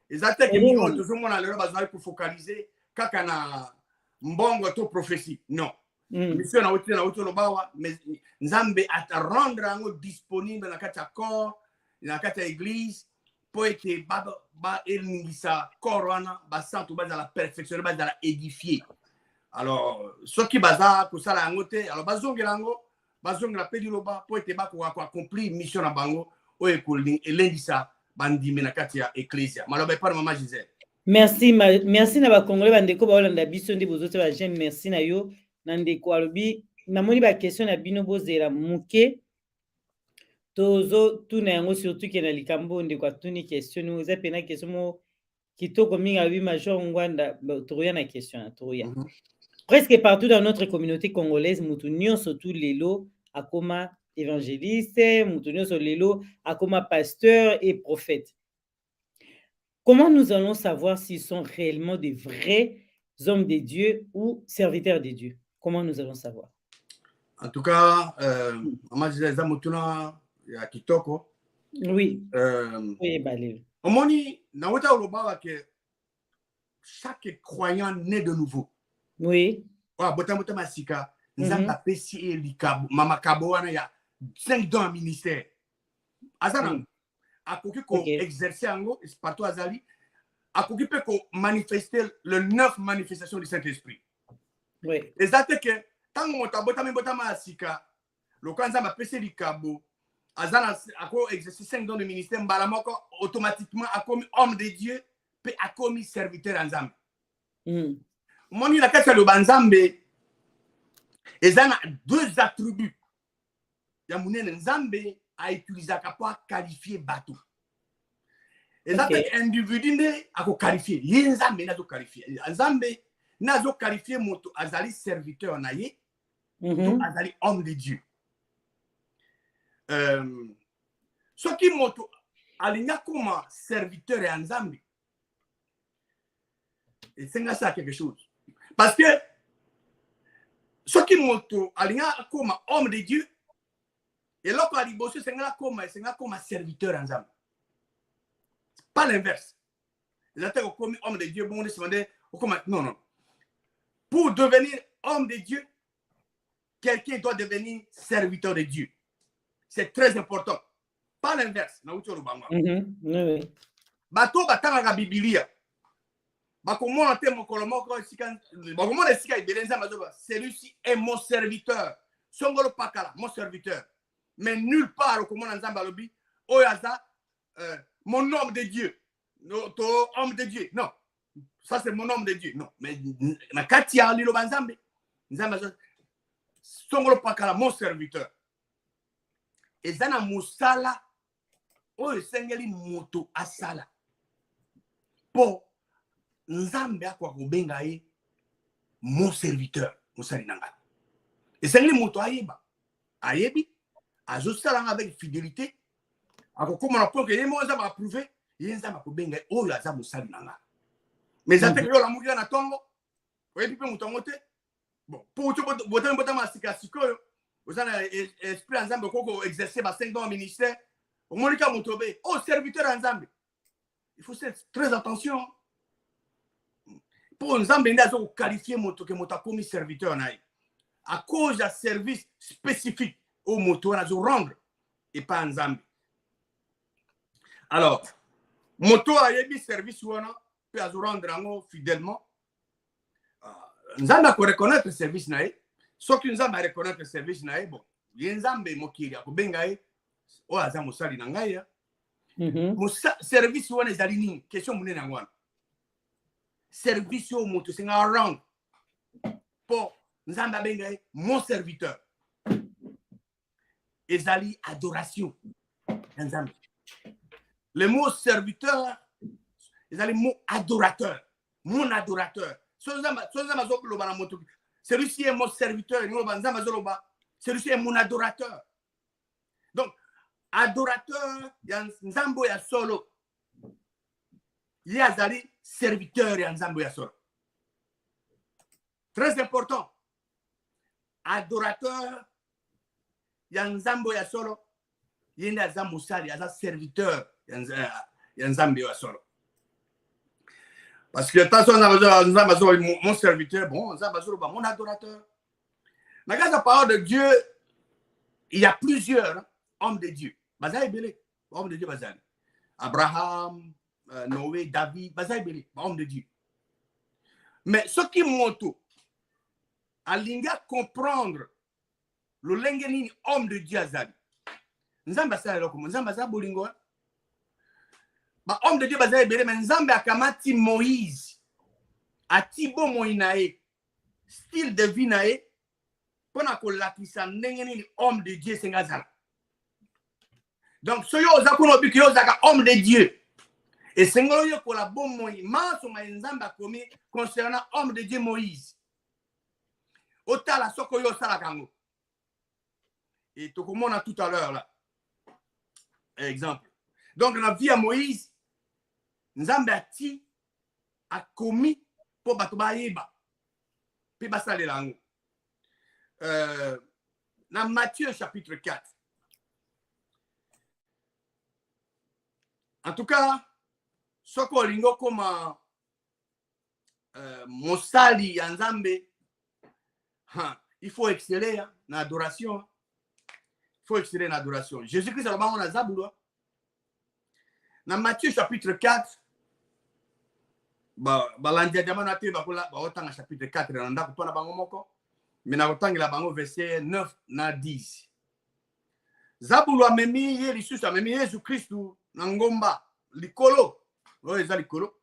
ezate ke miko tozomona lelo bazali ko focaliser kaka na mbongo to prophétie non mission na wote lobawa mais nzambe ata rendre yango disponible na kati ya corps na kati ya église po ete ba elingisa corps wana basantu bazala perfectionner bazala édifier. Alors soki baza kosala yango te alors bazongela yango bazongela pe liloba po ete bako accomplir mission na bango oyo elingisa bandimi na kati ya ecclesia. Maloba pa maman Gisèle.
Merci na ba congolais bandeko ba olanda biso ndi bozote ba j'aime merci na yo na ndeko alobi na moni ba question na bino bozela muke tozo tuna yango surtout ke na likambo ndeko atuni question nous a pena question mo kitoko minga alobi major ngwanda toya na question na toya presque partout dans notre communauté congolaise mutu nyonso tout lelo akoma évangéliste mutu nyonso lelo akoma pasteur et prophète. Comment nous allons savoir s'ils sont réellement des vrais hommes de Dieu ou serviteurs de Dieu? Comment nous allons savoir?
En tout cas, maman Gisèle zamutuna ya kitoko.
Oui. Oui, balé.
Omoni na wota oloba que chaque croyant né de nouveau.
Oui.
Wa bota masika nzamba pesi elikabo mama kabo wana ya 5 dons ministère. Azana akoki ko exercer yango partout azali akoki pe ko manifester le 9 manifestations du Saint-Esprit.
Oui.
Exacte que tango motabota masika lokanza ma pesi likabo azana ako exercer 5 dons de ministère mbala moko automatiquement akomi homme de Dieu pe akomi serviteur nzambe. Moni la kati ya banzambe ezana 2 attributs ya munene nzambe a utilisé pour qualifier bateau. Et ça fait individu à qualifier. Il nzambe nazo qualifier. Nzambe nazo qualifier moto azali serviteur naye, to azali homme de Dieu. Ce qui moto alinya comme serviteur et nzambe. Et c'est ça quelque chose. Parce que ce qui moto alinya comme homme de Dieu. Et là, quand il bosse, c'est comme serviteur en Zambie. Pas l'inverse. Les attaques comme homme de Dieu, bon, on se demandait, non, non. Pour devenir homme de Dieu, quelqu'un doit devenir serviteur de Dieu. C'est très important. Pas l'inverse. Bato batanga la Biblia. Celui-ci est mon serviteur. Songolo pakala, mon serviteur. Mais nulle part au commandant Nzambalobi, Oyaza, mon homme de Dieu, ton homme de Dieu. Non, ça c'est mon homme de Dieu. Non, mais Nakatia Lilo Banzambe, Nzambazo, Songolo Pakala, mon serviteur. Et Zana Moussala, Oye Sengeli Moto Asala. Pour Nzambe Akwa Bengaye, mon serviteur, Moussali Nanga. Et Sengeli Moto Ayeba, Ayebi. Azosalang avec fidélité, akokoma na point que ye mo nzambe approuvé ye nzambe akobenga oyo aza mosali na nga mais ateke yo lamuki na tongo oyebi mpe moto yango te bon po botami botama sika sikoyo oza na esprit ya nzambe okoko exercer ba 5 ans ministère omoni ka moto be serviteur ya nzambe il faut faire très attention po nzambe nde aza koqualifie moto ke moto akomi serviteur na ye à cause ya service spécifique au moto wana azo rendre epa nzambe. Alors moto ayebi service wana mpe azo rendre yango fidèlement nzambe akoreconnaître service na ye soki nzambe areconnaître service na ye bon ye nzambe mokili akobenga ye oyo aza mosali na ngai ya service wana ezali nini question monene yango wana service oyo moto esenga rendre mpo nzambe abenga ye mon serviteur ezali adoration ya nzambe. Le mot serviteur ezali mot adorateur mon adorateur. Celui-ci est mon serviteur, celui-ci est mon adorateur. Donc, adorateur, il y a Nzambo ya solo. Il y a serviteur ya Nzambo ya solo. Très important. Adorateur, il y a Nzambo ya solo. Il y a Nzambo sali, il y a serviteur ya Nzambo ya solo. Parce que attention, mon serviteur, bon, mon adorateur. Dans la parole de Dieu, il y a plusieurs hommes de Dieu. Hommes de Dieu, Abraham, Noé, David, hommes de Dieu. Mais ce qui montre, à l'inga comprendre le lengeni homme de Dieu, Nzamba sa comme Nzamba sa bolingo. Ba homme de Dieu bazaye bele mais Nzambe akamati Moïse atibo moinae style de vie nae pona ko lakisa ndenge nini homme de Dieu sengazala. Donc soyo ozakuno bikyo zaka homme de Dieu et sengolo yo ko la bon moi maso ma Nzambe akomi concernant homme de Dieu Moïse otala soko yo sala kango et to comme on a tout à l'heure là exemple. Donc dans la vie à Moïse Nzambe ati a commis pour bato bayeba pe basale lango dans Matthieu chapitre 4. En tout cas soko lingo comme mosali ya Nzambe il faut exceller dans l'adoration. Il faut exceller dans l'adoration. Jésus-Christ a bango na Zabulwa. Dans Matthieu chapitre 4 balandia diamana te bakola otanga chapitre 4 na ndako pona bango moko mais na otangela bango verset 9 na 10. Zabulwa memi ye lisusu memi Yesu Kristu na ngomba likolo oyo eza likolo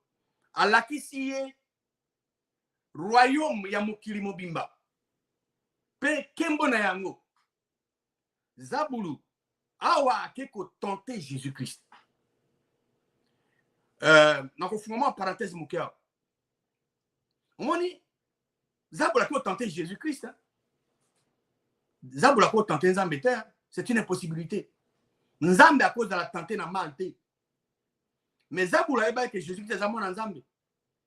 alakisi ye royaume ya mokili mobimba pe kembo na yango Zabulu awa akeko tenter Jésus-Christ. Dans le fondement, parenthèse, mon cœur. On dit, Zabula peut tenter Jésus-Christ. Zabula peut tenter Nzambe, c'est une impossibilité. Nzambe à cause de la tenter n'a mal été. Mais Zabula est que Jésus-Christ est mon Nzambe,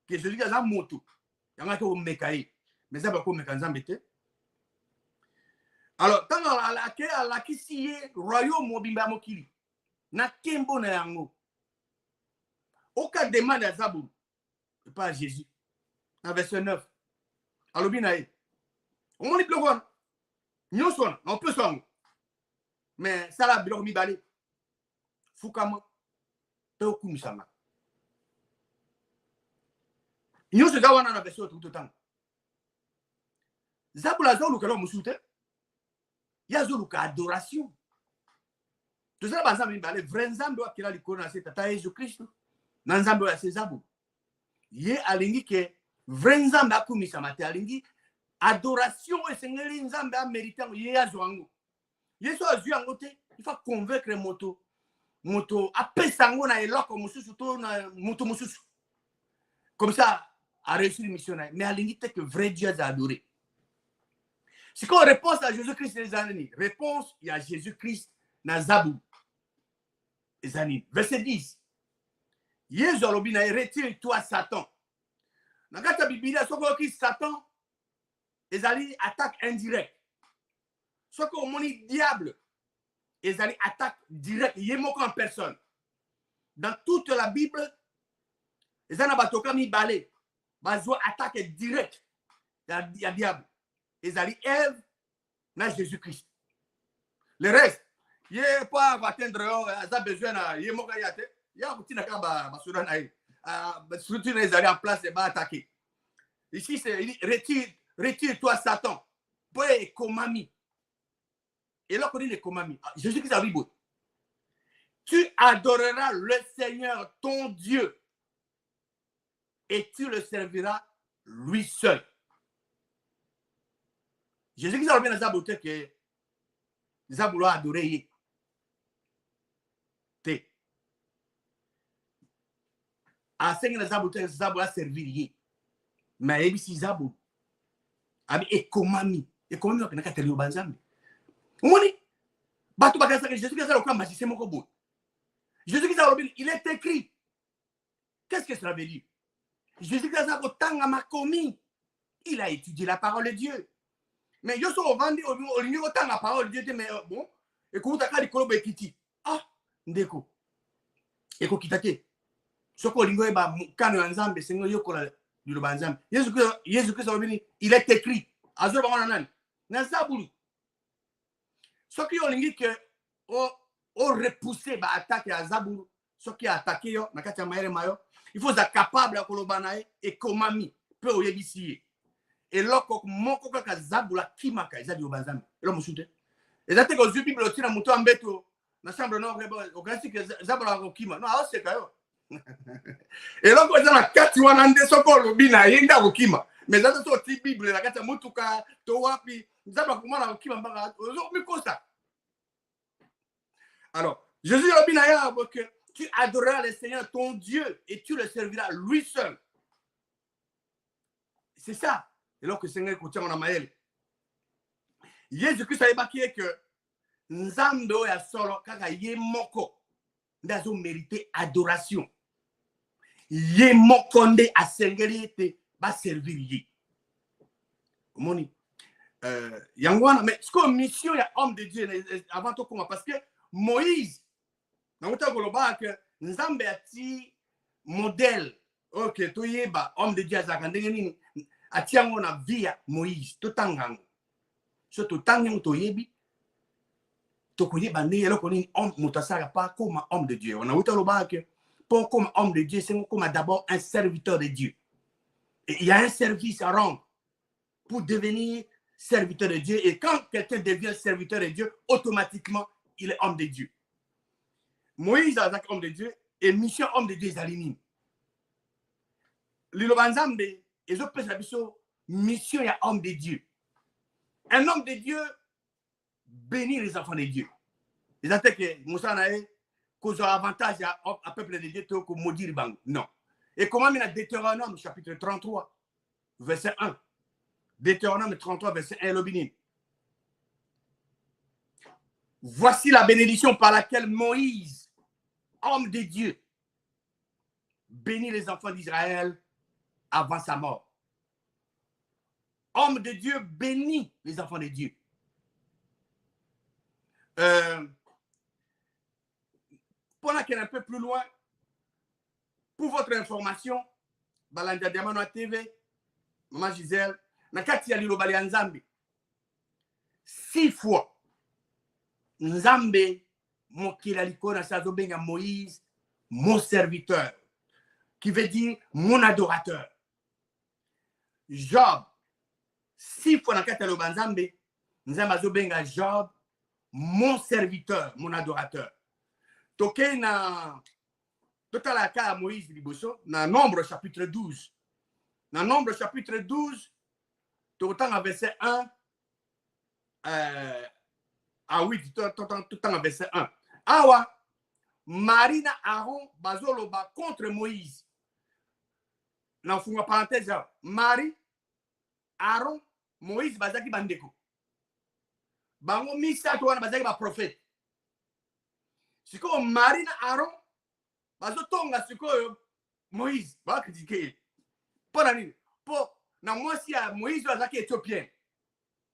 que Jésus-Christ est un moto. Il y a un mekaï. Mais Zabula peut me Nzambe. Alors, tant à la qui s'y est, royaume mobimba mokili, na kembo na yango. Aucun demande à Zabou, pas à Jésus. Dans verset 9. Alors, bien, on dit que nous sommes, on peut s'en. Mais ça l'a bien mis balé. Foukama, Taukou Moussama. Nous sommes dans la version tout le temps. Zabou la zone où l'on me soutient. Il y a zone où adoration. Tout ça, par exemple, le vrai Nzambe qui a l'icône, c'est Jésus-Christ. Nzambe ya Sezabu ye alingi ke vrai Nzambe akumisa mate alingi adoration esengeli Nzambe a mérité ye azwango yeso azwi yango te il faut convaincre moto apesango na eloko mususu to na moto mususu comme ça a réussi la mission mais alingi te que vrai Dieu a adoré. C'est quoi réponse à Jésus-Christ les années réponse il y a Jésus-Christ na Zabou Verset 10. Yesu alobi na retire-toi Satan. Dans la Bible, ce que Satan ezali attaque indirecte. Ce que mon diable ezali attaque directe, il est moko en personne. Dans toute la Bible, ezana batoka mi balé, bazo attaque directe. Il y a diable. Ezali Ève na Jésus-Christ. Le reste, il n'est pas atteindre, il a besoin de il est moko yate. Il y a petit naka ba soudan ay. Surtout les alliés en place et va attaquer. Ici c'est retire-toi Satan. Pour komami. Et là, on dit les komami. Jésus-Christ a dit, tu adoreras le Seigneur, ton Dieu, et tu le serviras lui seul. Jésus-Christ a dit dans sa beauté que Zaboulo a adoré. Té. A sengi na Zaboulo, Zaboulo a servi. Mais il y a Zaboulo. Abi ekomami. Ekomami on a kateli au banzambe. Moni, bato bakasa que Jésus-Christ a le magicien mon kobo. Jésus-Christ a le il est écrit. Qu'est-ce que cela veut dire? Jésus-Christ a le temps ma commis. Il a étudié la parole de Dieu. Mais je suis au vendu au niveau temps la parole de Dieu mais bon, et comment t'as dit kolobo ekiti. Ah, ndeko. Eko kitate. Soko lingo eba kano nzambe sengo yokola du banzambe. Jésus-Christ a le il est écrit. Azo ba ngana na Zaburi. Ce qui ont dit que au repousser ba attaque à Zabur, ce qui a attaqué yo na kati ya maere mayo, il faut être capable de kolobanae et komami peut oyebisi. Et là moko kaka Zabula kimaka ezali obanzambe. Elo musute. Ezate ko Bible otina muto ambeto na chambre no au classique que Zabula ko kima. Non, c'est kayo. Et là ko ezala kati wana nde soko lobina yenda ko kima. Mais ça c'est aussi Bible la kati mutuka to wapi Zabula kumana ko kima mbanga ozo mikosa. Alors, Jésus a dit que tu adoreras le Seigneur ton Dieu et tu le serviras lui seul. C'est ça. Et là que le Seigneur contient en amael. Jésus-Christ a évacué que Nzambe ya solo kaka ye moko ndazo mériter adoration. Ye moko nde asengeli ba servir ye. Moni yangwana mais ce que mission ya homme de Dieu avant tout comment parce que Moïse, dans le temps que Nzambe ati modèle, ok, to yeba homme de Dieu zakandengeni ati yango na via Moïse, to tangango. So to tangango to yebi, to koyeba ne yelo koni homme mutasaka pas comme homme de Dieu. On a outa loba que pour comme homme de Dieu, c'est comme d'abord un serviteur de Dieu. Et il y a un service à rendre pour devenir serviteur de Dieu. Et quand quelqu'un devient serviteur de Dieu, automatiquement il est homme de Dieu. Moïse est homme de Dieu et mission homme de Dieu est aligné. Lilobanzambe et autres personnes mission est homme de Dieu. Un homme de Dieu bénit les enfants de Dieu. Les attaques que Moussa n'a cause avantage à peuple de Dieu que maudire bang. Non. Et comment il y a Deutéronome chapitre 33 verset 1. Deutéronome 33 verset 1 l'obénin. Voici la bénédiction par laquelle Moïse, homme de Dieu, bénit les enfants d'Israël avant sa mort. Homme de Dieu bénit les enfants de Dieu. Pendant qu'elle est un peu plus loin, pour votre information, Balanda Diamano TV, Maman Gisèle, Nakati Alilo Bali Nzambe, 6 fois, Nzambe, mon kilaliko na sazobenga Moïse, mon serviteur, qui veut dire mon adorateur. Job, 6 fois dans Katalo Banzambe, Nzambe zobenga Job, mon serviteur, mon adorateur. Toké na total la cas à Moïse Liboso, dans Nombre chapitre 12. Dans Nombre chapitre 12, total à verset 1. Ah oui, tout le temps verset 1. Awa, Marina Aaron bazoloba contre Moïse. Dans une parenthèse, Marie, Aaron, Moïse bazaki bandeko. Bango misa to wana bazaki ba prophète. sikoyo Marie na Aaron bazotonga sikoyo Moïse bakritike mpona nini mpo na mwasi ya Moïse azalaki éthiopien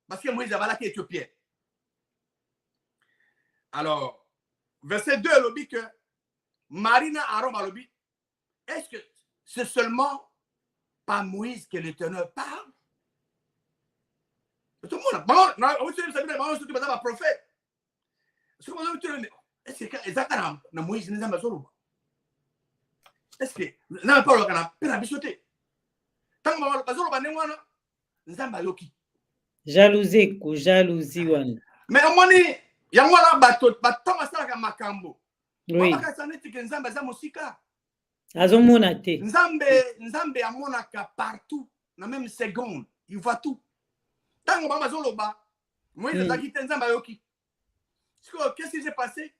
parce que Moïse abalaki éthiopien. Alors verset 2 elobi que Marie na Aaron balobi est-ce que c'est seulement par Moïse que l'Éternel parle? Tout le monde a prophète. Est-ce que Ezaka na Moïse n'est pas solo? Est-ce que n'a pas le canap pena bisoté? Tant que bazolo banengwana nzamba yoki.
Jalousie wana.
Mais amoni yangwala bato batanga sala makambo.
Oui.
Baka saneti ke nzamba za musika.
Azomona te.
Nzambe amonaka partout na même seconde, il voit tout. Tant que bazolo ba Moïse a quitté nzamba yoki. Qu'est-ce qui s'est passé?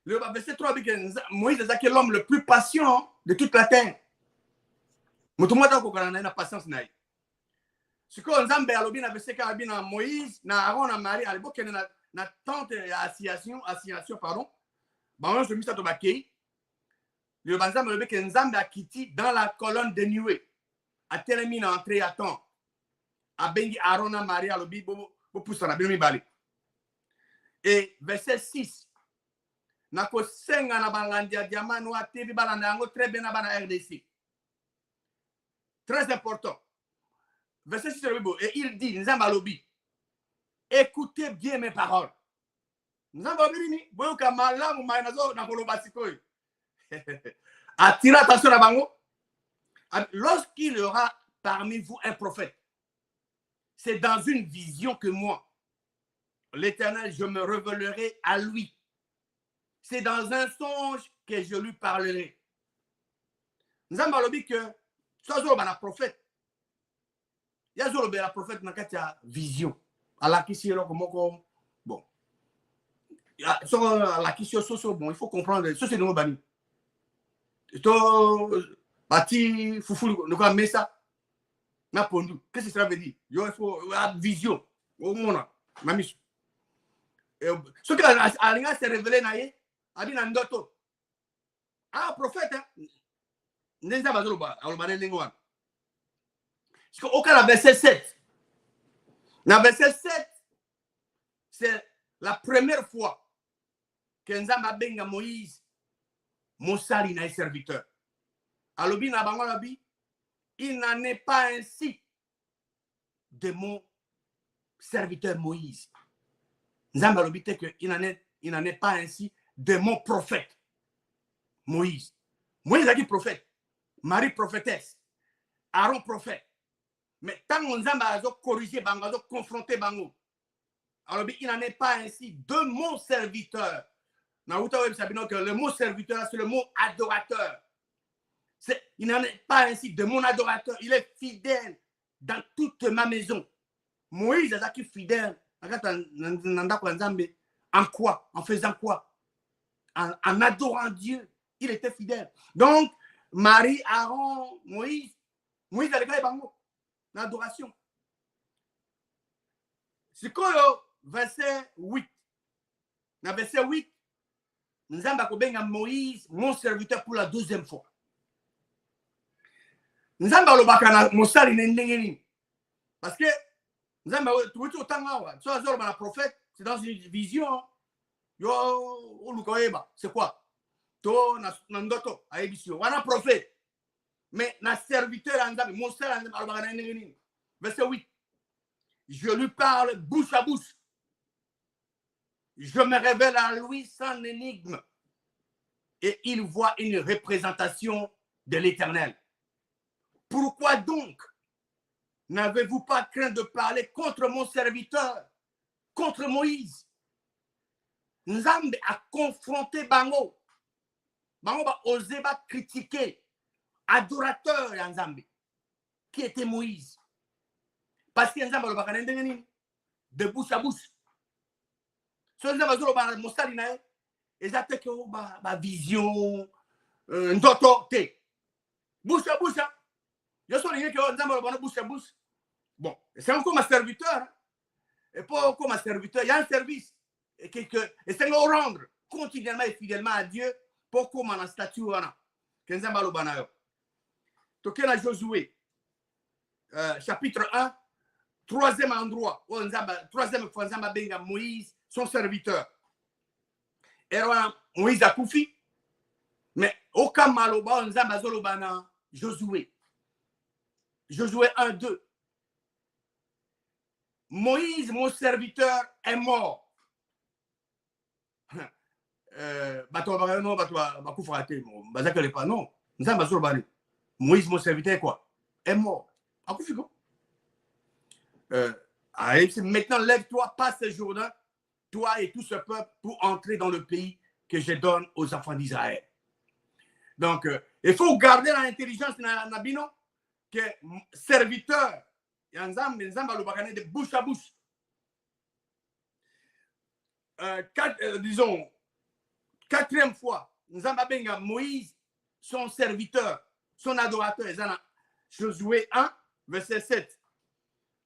Le verset 3 dit que Moïse est l'homme le plus patient de toute la terre. Na patience na. Ce que Nzambe alobi na verset 4 na Moïse, na Aaron, na Marie, à l'époque na tente assignation pardon. Ba je mis ça to bakei. Le Nzambe alobi que Nzambe a quitté dans la colonne de nuée. A terminé entrée à temps. A bengi Aaron na Marie alobi bo poussa na bino bali. Et verset 6 nako senga na bangandia diamano a TV balanda yango très bien na bana RDC. Très important. Verset 6 et il dit Nzamba lobi écoutez bien mes paroles. Nzamba lobi ni boyoka malamu mainazo na koloba sikoy. Attirez attention à bango. Lorsqu'il y aura parmi vous un prophète, c'est dans une vision que moi l'Éternel, je me révélerai à lui. C'est dans un songe que je lui parlerai. Nous avons dit que ça, c'est un prophète. Il y a un prophète qui a vision. Alors, qui c'est bon. Il faut comprendre. Ça, c'est nous banni. Bati, foufou, nous avons mis ça. Qu'est-ce que ça veut dire? Il faut vision. Au monde, ma mission. Ce que Alinga s'est révélé naïe, Abina Ndoto. Ah, prophète, Neza Bazoloba, Alobane Lingwan. Parce qu'au cas verset 7, dans verset 7, c'est la première fois que Nzamba benga Moïse, Moussali naïe serviteur. Alobina Bangolabi, il n'en est pas ainsi de mon serviteur Moïse. Nzamba lobite que il n'en est pas ainsi de mon prophète Moïse. Moïse a dit prophète, Marie prophétesse, Aaron prophète. Mais tant que Nzamba a corrigé bango, a confronté bango. Alors il n'en est pas ainsi de mon serviteur. Le mot serviteur, c'est le mot adorateur. Il n'en est pas ainsi de mon adorateur. Il est fidèle dans toute ma maison. Moïse a été fidèle. En quoi? En faisant quoi? En adorant Dieu. Il était fidèle. Donc, Marie, Aaron, Moïse a les bango. L'adoration. C'est quoi le verset 8? Dans verset 8, nous avons Moïse, mon serviteur, pour la deuxième fois. Nous avons parce que prophète, c'est dans une vision. C'est quoi? On a prophète. Mais na serviteur, verset 8. Je lui parle bouche à bouche. Je me révèle à lui sans énigme. Et il voit une représentation de l'Éternel. Pourquoi donc n'avez-vous pas craint de parler contre mon serviteur, contre Moïse? Nzambe a confronté Bango. Bango a osé critiquer adorateur Nzambe, qui était Moïse. Parce que Nzambe a de bouche à bouche. Ce Nzambe a montré que vision, ndoto, bouche à bouche. Je suis que Nzambe bouche à bouche. Bon, c'est encore ma serviteur. Et pas encore ma serviteur. Il y a un service. et c'est rendre continuellement et fidèlement à Dieu pour comment la statue wana kenzamba lo banayo tokena Josué chapitre 1 troisième endroit où troisième fois nzamba benga Moïse son serviteur et Moïse a koufi mais aucun maloba nzamba zolobana Josué 1-2 Moïse mon serviteur est mort. Moïse mon serviteur quoi est mort. Maintenant lève-toi, passe ce Jourdain, toi et tout ce peuple pour entrer dans le pays que je donne aux enfants d'Israël. Donc il faut garder l'intelligence nabino que serviteur de bouche à bouche. Disons, quatrième fois, Nzamba benga Moïse, son serviteur, son adorateur, Josué 1, verset 7.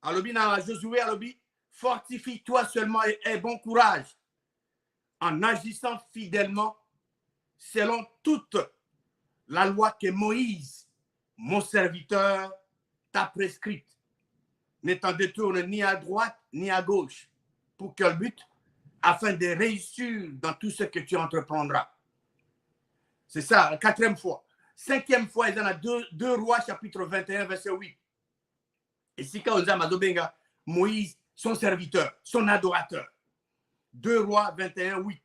Alobi na Josué, alobi, fortifie-toi seulement et aie bon courage en agissant fidèlement selon toute la loi que Moïse, mon serviteur, t'a prescrite. N'étant détourné ni à droite ni à gauche. Pour quel but? Afin de réussir dans tout ce que tu entreprendras. C'est ça, la quatrième fois. Cinquième fois, il y en a 2 Rois, chapitre 21, verset 8. Et si quand on a Moïse, son serviteur, son adorateur. 2 Rois 21, 8.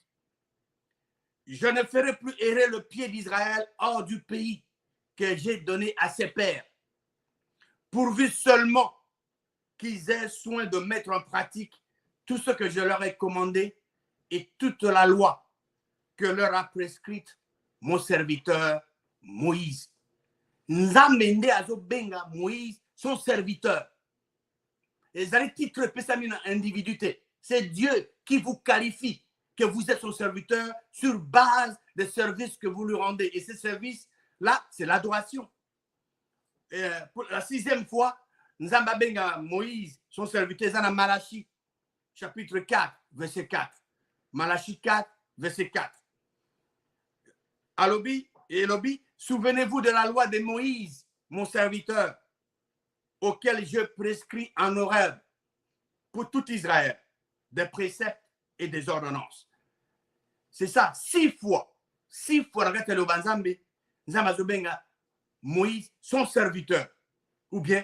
Je ne ferai plus errer le pied d'Israël hors du pays que j'ai donné à ses pères, pourvu seulement qu'ils aient soin de mettre en pratique tout ce que je leur ai commandé et toute la loi que leur a prescrite mon serviteur Moïse. Nzamende azo benga Moïse, son serviteur. Et les titres pesamina individuité. C'est Dieu qui vous qualifie que vous êtes son serviteur sur base des services que vous lui rendez. Et ces services-là, c'est l'adoration. Et pour la 6e fois, Nzamba benga Moïse, son serviteur, dans Malachie, chapitre 4, verset 4. Malachie 4, verset 4. Alobi et Elobi, souvenez-vous de la loi de Moïse, mon serviteur, auquel je prescris en Horeb pour tout Israël, des préceptes et des ordonnances. C'est ça, 6 fois. 6 fois, regarde le Banzambe, Nzamba benga Moïse, son serviteur, ou bien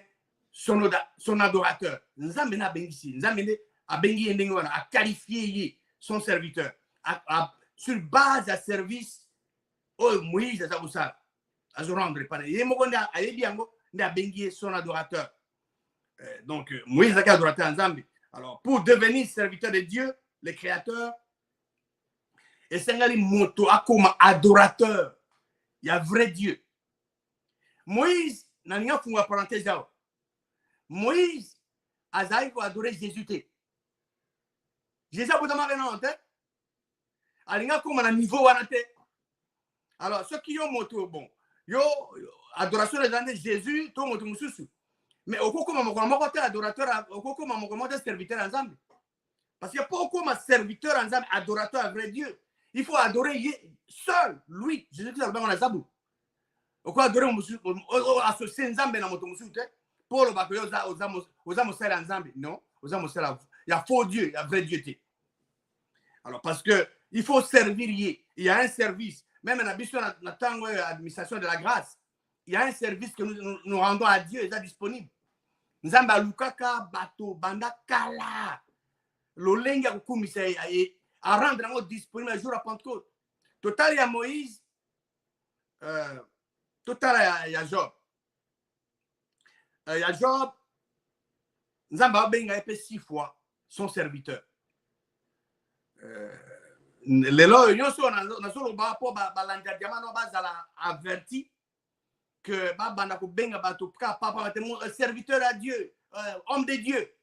son adorateur. Nzambe na bengi, Nzambe a bengi endengwana, a qualifié son serviteur, sur base à service, oh Moïse a ça, à se rendre par les mogonda a yebiango, n'a bengi son adorateur. Donc Moïse a adorateur Nzambe. Alors pour devenir serviteur de Dieu, le Créateur, et Sengali moto a comme adorateur, il y a vrai Dieu. Moïse n'a rien fait une parenthèse. Moïse a adoré Jésus. Jésus a adoré Jésus. Alors, comme un niveau alors, ceux qui ont moto, bon, yo adoration de Jésus, tout le monde est mais au comme mon adorateur, au comme mon serviteur ensemble. Parce qu'il n'y a pas comme un serviteur ensemble, adorateur à vrai Dieu. Il faut adorer seul, lui. Jésus-Christ a dans la Zabou. Pourquoi adorer associer Nzambe na moto musu te pour le bakoyo oza mosala Nzambe non oza mosala il y a faux Dieu il y a vrai Dieu te. Alors parce que il faut servir il y a un service même na biso na tango administration de la grâce il y a un service que nous rendons à Dieu est disponible. Nzambe alukaka bato banda kala lolenga kukumisa à rendre disponible le jour à Pentecôte. Total il y a Moïse total, il y a Job. Il y a Job. Nzamba benga epé 6 fois son serviteur. Lelo nyonso na solo ba po balanja diamano bazala averti que ba banda ko benga bato ka papa mon serviteur à Dieu, homme de Dieu.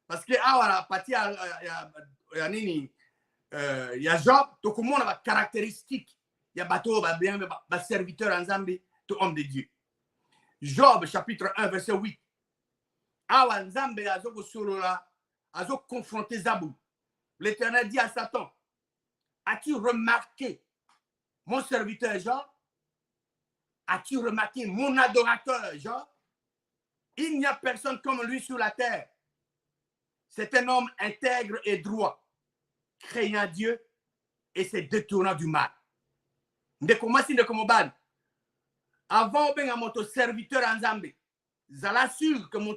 Parce que awara pati ya nini il y a Job to ko mona ba caractéristique. Il y a bato ba bien ba serviteur en Zambie. Homme de Dieu. Job chapitre 1 verset 8. Awa Nzambe azo solola azo confronter Zabou. L'Éternel dit à Satan, As-tu remarqué mon serviteur Job? As-tu remarqué mon adorateur Job? Il n'y a personne comme lui sur la terre. C'est un homme intègre et droit, craignant Dieu et se détournant du mal. Avant ben mon serviteur en Zambie, zala sûr que mon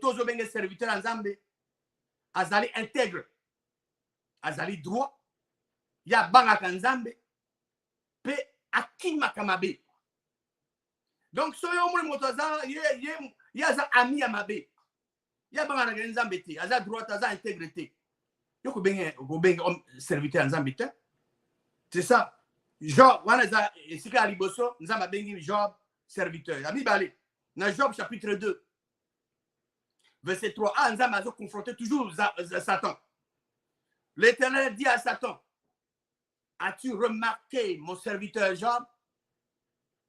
serviteur en Zambie, azali intègre, azali droit, ya banga en Zambie, pe akima kamabe. Donc soyo mo motoza ya za ami amabe. Ya banga na en Zambie ti, aza droit, aza intégrité. Yo ko ben serviteur en Zambie. C'est ça. Job, wana za sika liboso, nzamba bengi Job serviteur. Ami balé. Dans Job chapitre 2, verset 3, nzamba a confronté toujours Satan. L'Éternel dit à Satan, as-tu remarqué mon serviteur Job?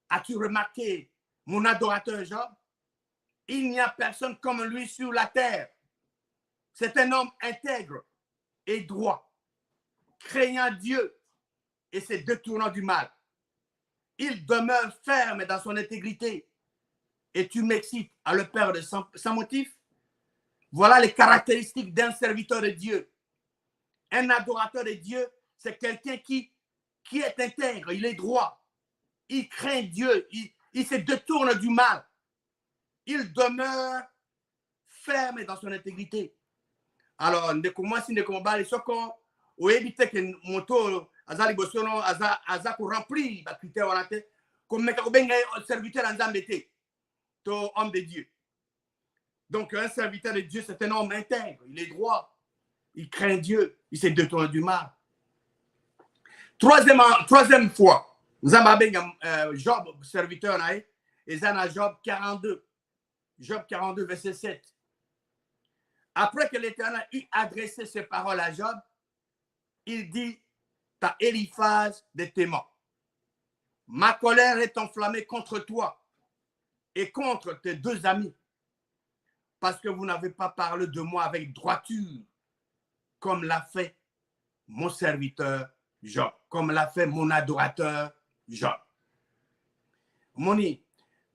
As-tu remarqué mon adorateur Job? Il n'y a personne comme lui sur la terre. C'est un homme intègre et droit, craignant Dieu et se détournant du mal. Il demeure ferme dans son intégrité. Et tu m'excites à le perdre sans motif. Voilà les caractéristiques d'un serviteur de Dieu. Un adorateur de Dieu, c'est quelqu'un qui est intègre, il est droit. Il craint Dieu, il se détourne du mal. Il demeure ferme dans son intégrité. Alors, on évite que moto azali bosono aza ko remplir ba critère wanate comme meka benga serviteur en Zambie to homme de Dieu. Donc un serviteur de Dieu, c'est un homme intègre, il est droit, il craint Dieu, il se détourne du mal. Troisième fois, nous avons Job serviteur naï et ça Job 42. Job 42 verset 7. Après que l'Éternel eut adressé ses paroles à Job, il dit à Éliphaz de Théman, ma colère est enflammée contre toi et contre tes deux amis, parce que vous n'avez pas parlé de moi avec droiture, comme l'a fait mon serviteur Job, comme l'a fait mon adorateur Job. Moni,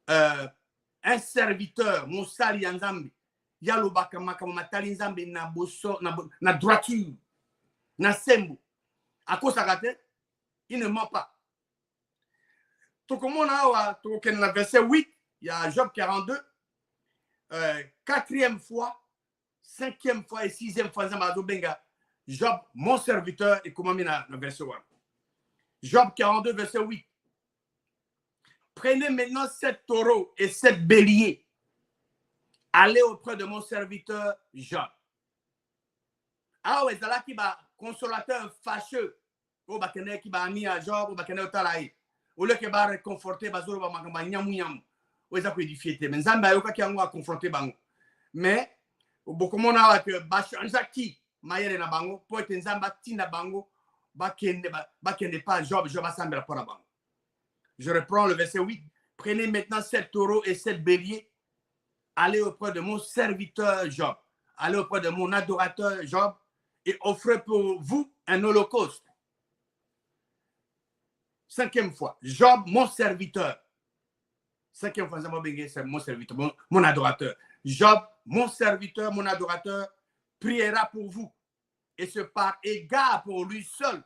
un serviteur, mon sali en Zambie, yalobaka makamatali Zambie na boso na droiture, na sembo. À cause de il ne ment pas. Tout comme on a le verset 8, il y a Job 42, quatrième fois, cinquième fois et sixième fois, Job, mon serviteur, et comment il a le verset 1. Job 42, verset 8. Prenez maintenant 7 taureaux et 7 béliers. Allez auprès de mon serviteur Job. Ah ouais, c'est là qui va consolateur fâcheux. Au bakene qui va ami à Job, au bakene au talaï. Au lieu que va réconforter, bazoro va makamba nyamu nyamu. Ou ça peut édifier. Mais Zamba yoka qui a confronté bango. Mais beaucoup mon a que ba changer qui mayere na bango pour être Zamba tina bango bakende pas Job a sambela pour bango. Je reprends le verset 8. Prenez maintenant 7 taureaux et 7 béliers. Allez auprès de mon serviteur Job. Allez auprès de mon adorateur Job et offrez pour vous un holocauste. Cinquième fois, Job, mon serviteur. Cinquième fois, c'est mon serviteur, mon adorateur. Job, mon serviteur, mon adorateur, priera pour vous. Et c'est par égard pour lui seul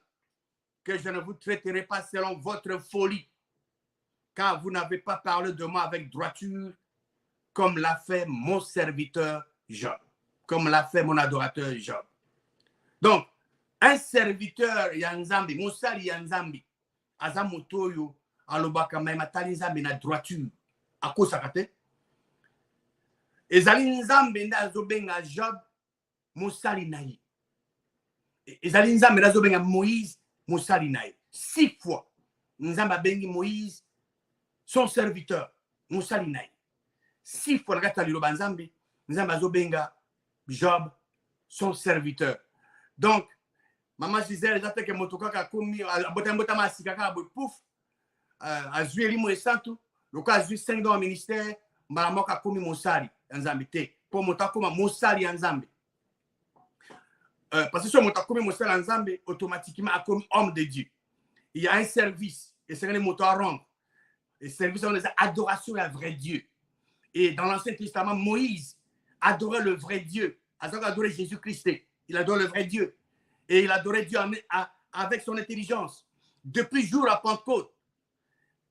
que je ne vous traiterai pas selon votre folie. Car vous n'avez pas parlé de moi avec droiture, comme l'a fait mon serviteur Job. Comme l'a fait mon adorateur Job. Donc, un serviteur Yanzambi, Moussali Yanzambi, Azamotoyo, Alobaka Matali Nzambi na droiture, à cause de Ezali Nzambi na zobenga Job, Moussali Naï. Ezali Nzambi na zobenga Moïse, Moussali Naï. 6 fois, Nzamba bengi Moïse, son serviteur, Moussali Naï. 6 fois, la gata liloba Nzambi, Nzamba zobenga Job, son serviteur. Donc, maman Gisèle, j'attends que motoka ka komi abota masika ka boy pouf azui elimo esantu loka azui 5 dans le ministère mbala moka komi mosali Nzambi te pour motako ma mosali Nzambi parce que si motako komi mosali Nzambi automatiquement a comme homme de Dieu il y a un service, et c'est les motos à rendre. Le service, on les adoration à vrai Dieu. Et dans l'Ancien Testament, Moïse adorait le vrai Dieu. Il adorait Jésus-Christ. Il adorait le vrai Dieu. Et il adorait Dieu avec son intelligence. Depuis jour à Pentecôte,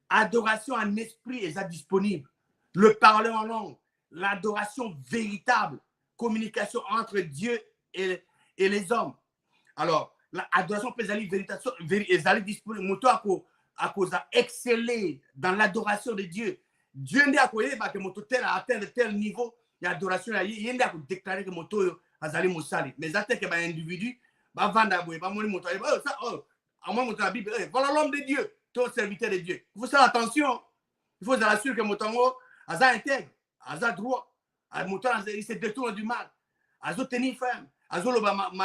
adoration en esprit est disponible. Le parler en langue, l'adoration véritable, communication entre Dieu et les hommes. Alors, l'adoration peut être véritable, disponible. À cause d'exceller dans l'adoration de Dieu. Dieu n'a pas que moto tel a atteint tel niveau d'adoration. Il n'a pas déclaré que moto azali mosali. Mais ça que un individu va vendre va mourir moto. Ça, à moi moto la Bible. Voilà l'homme de Dieu, ton serviteur de Dieu. Il faut faire attention. Il faut s'assurer que moto aza intègre, aza droit. Moto il se détourne du mal. Azo tenir ferme. Azo le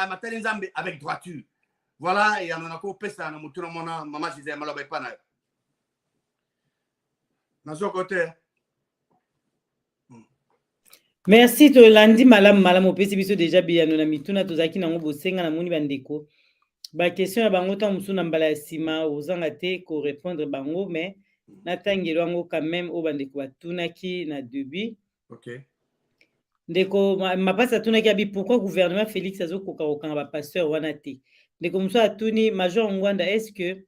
matériel nzambe avec droiture. Voilà, et on a encore fait ça. On a maman disait, je ne sais pas. Dans ce côté.
Merci to landi malam opesi biso déjà biyano na mituna tozaki nango bosenga na moni bandeko. Ba question ya bango ta musu na mbala ya sima ozanga te ko répondre bango mais natangelo yango quand même o bandeko batunaki na début.
OK.
Ndeko mapasa tunaki abi pourquoi gouvernement Félix azokoka kokanga ba pasteur wana te. Ndeko musu atuni Major Ngwanda est-ce que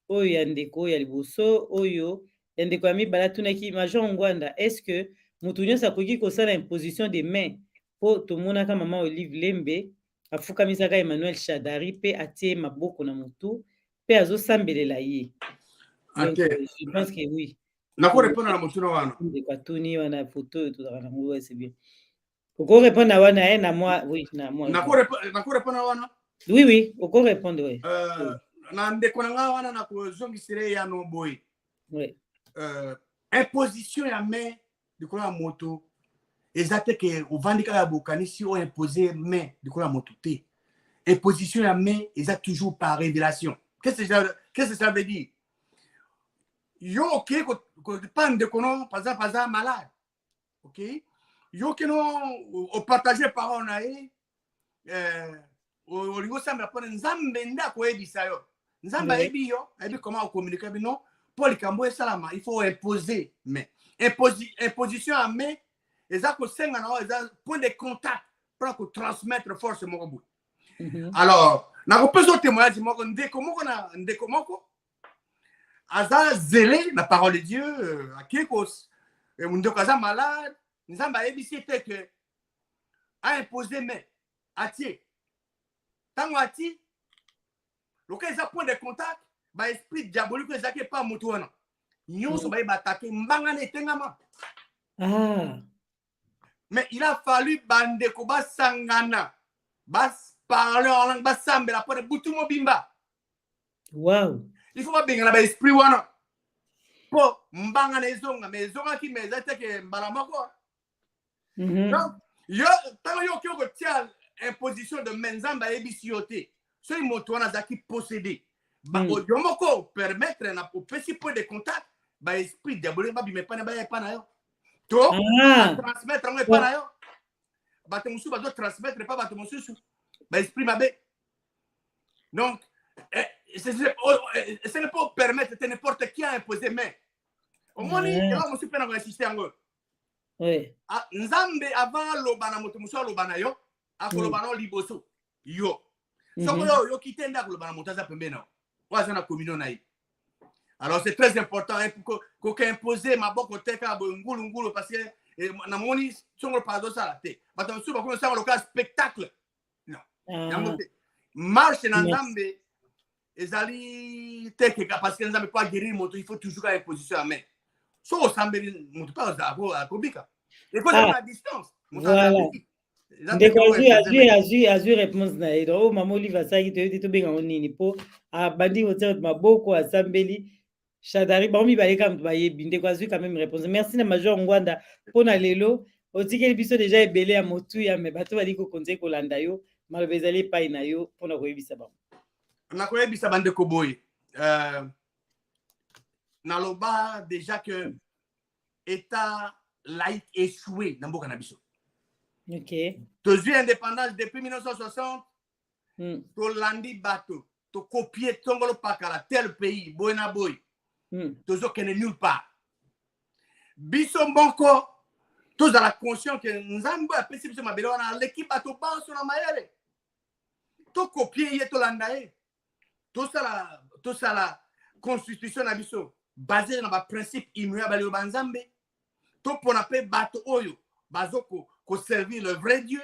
oyo ya ndeko ya liboso oyo ya ndeko ya mibala tunaki Major Ngwanda est-ce que mutu nyonso akoki kosala imposition de main po tomonaka mama Olive Lembe afukamisaka Emmanuel Shadari pe atie maboko na mutu pe azosambelela ye. Donc, je pense que oui.
Nako répondre na mutuna wana.
Ndeko atuni wana photo tozaka na ngo c'est bien. Oko répondre na wana na moi oui na moi.
Nako répondre na wana.
Oui, oko répondre oui.
Na ndeko na nga wana na kozongisire ya no boy.
Oui.
Imposition ya main de la moto. Exact que au vandika ya bokanisi o imposer main de la moto te. Imposition ya main est toujours par révélation. Qu'est-ce que ça veut dire? Yo ok ko dépend de kono paza malade. OK? Yo que no o partager parole na o ligo samba pona nzambe nda ko ebisa yo. Nzamba ebi yo, ebi comment communiquer non pour les cambo salama, il faut imposer mais imposition à main exact ko senga na exact point de contact pour transmettre force mon bout. Alors, na ko peso témoignage moko ndeko moko aza zélé la parole de Dieu akikos et ndeko aza malade, nzamba ebisi te que a imposer mais atie tango ati local ça point de contact ba esprit diabolique ezaki pas mutu wana nyonso ba attaquer mbanga netengama. Mais il a fallu bandeko ba sangana bas parler en langue ba sambela pour butu mobimba.
Wow.
Il faut pas bengana ba esprit wana po mbanga nezonga mais zonga ki meza te ke mbala moko. Donc yo tango yo ko tia imposition de menzamba ebisioté so moto wana zaki posséder ba yomoko permettre na petit point de contact ba esprit diabolique ba bimepana ba pana yo to transmettre en pana yo ba te musu ba do transmettre pas ba te musu ba esprit mabe. Donc c'est ne pas permettre n'importe qui à imposer mais au moins il va musu pena ko insister ngo.
Oui.
Nzambe avant lobana moto musu lobana yo akolobana liboso yo. Soko yo kitenda kolobana moto za pembeni na. Wa communion na. Alors c'est très important pour que imposer ma boko teka ngulu parce que na moni songo pardon ça la té. Ba tam suba ko ça le spectacle. Non. Marche na Nzambe ezali teke parce que Nzambe pas guérir moto il faut toujours une position à main. So sambeli moto pas za ko bika. Il faut à distance.
Voilà. Ndeko azui réponse na ye donc mama Olive asaki to benga nini po abandi hotel maboko asambeli Shadari ba mi baleka mtu bayebi ndeko azui quand même réponse. Merci na Major Ngwanda pona lelo otikeli biso déjà ebele ya motu ya me bato bali ko konze ko landa yo maloba ezali epai na yo pona koyebisa bango.
Na koyebisa bandeko boy naloba déjà que état laïque échoué na mboka na biso.
OK.
Tozwi indépendance depuis 1960. Tolandi bato. to copier tongolo pakala tel pays boyna boy tozo kene nulle part biso mbonko toza la conscient que nzambe apesi biso mabele wana l'équipe ato banso na mayele to copier ye to landa ye to sala constitution na biso basé na ba principe immuable yo banzambe to pona pe bato oyo bazoko ko servir le vrai Dieu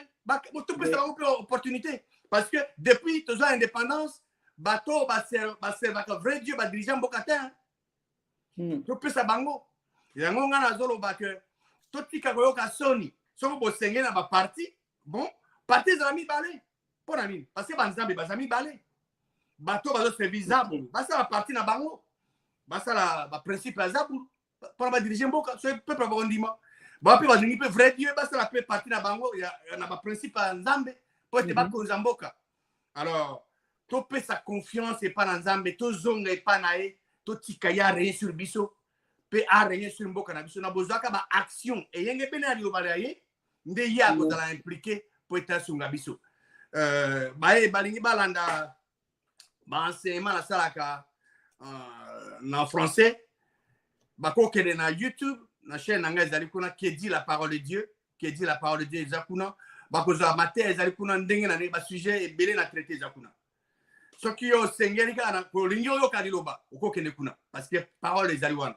to peut ça opportunité parce que depuis tozo indépendance bato ba servir le vrai Dieu ba dirigeant mbokata to peut ça bango yango ngana zolo ba que to tika koyoka soni soko bo sengé na ba parti bon parti za mi balé pona mini parce que banzambe bazami balé bato bazo servir zabu basa la parti na bango basa la ba principe zabu pour ba diriger mboka so peuple ba ndima ba pe ba zingi pe vrai Dieu basa la pe parti na bango ya na ba principe nzambe pour te ba ko nzamboka alors to pe sa confiance et pas na nzambe to zonga et pas nae to tika ya rien sur biso pe a rien sur mboka na biso na bozaka ba action et yenge bene ali obala ye nde ya ko dala impliquer pour être sur biso ba e balingi balanda ba enseignement na salaka en français bako kede na YouTube na chaîne nga ezali kuna qui dit la parole de Dieu ezakuna bako za matin ezali kuna ndenge na ba sujet ebele na traiter ezakuna soki yo sengeli kana ko lingo yo kaliloba uko kende kuna parce que parole ezali wana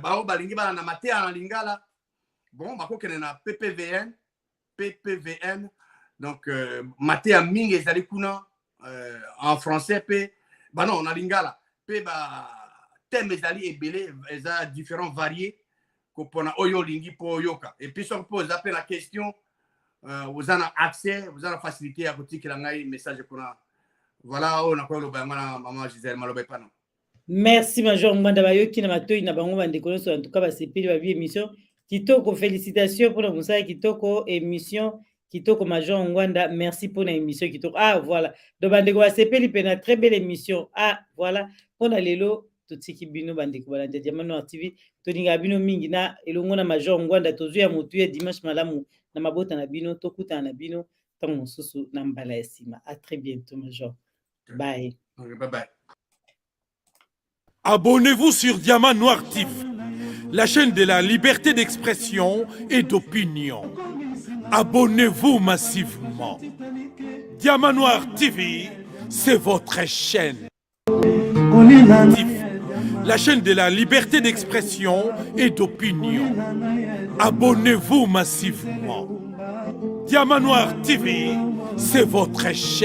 bao balingi bana na matin na lingala bon bako kende na PPVN donc matin mingi ezali kuna en français pe bah non na lingala pe ba thème ezali ebele eza différents variés ko pona oyo lingi po yoka et puis on pose après la question vous en accès vous en facilité à boutique la ngai message kuna voilà on a quoi le bangana maman Gisèle Malobe pano
merci major Ngwanda bayoki na matoi na bango bandeko so en tout cas ba sepeli ba vie émission kitoko félicitations pour la musala kitoko émission kitoko major Ngwanda merci pour la émission kitoko ah voilà do bandeko ba sepeli pena très belle émission ah voilà on a lelo totiki bino bandeko balanda Diamant Noir TV toninga bino mingi na elongo na major Ngwanda tozu ya motu ya dimanche malamu na mabota na bino tokuta na bino tango mosusu na mbala ya sima à très bientôt major bye
bye bye.
Abonnez-vous sur Diamant Noir TV, la chaîne de la liberté d'expression et d'opinion. Abonnez-vous massivement. Diamant Noir TV, c'est votre chaîne. La chaîne de la liberté d'expression et d'opinion. Abonnez-vous massivement. Diamant Noir TV, c'est votre chaîne.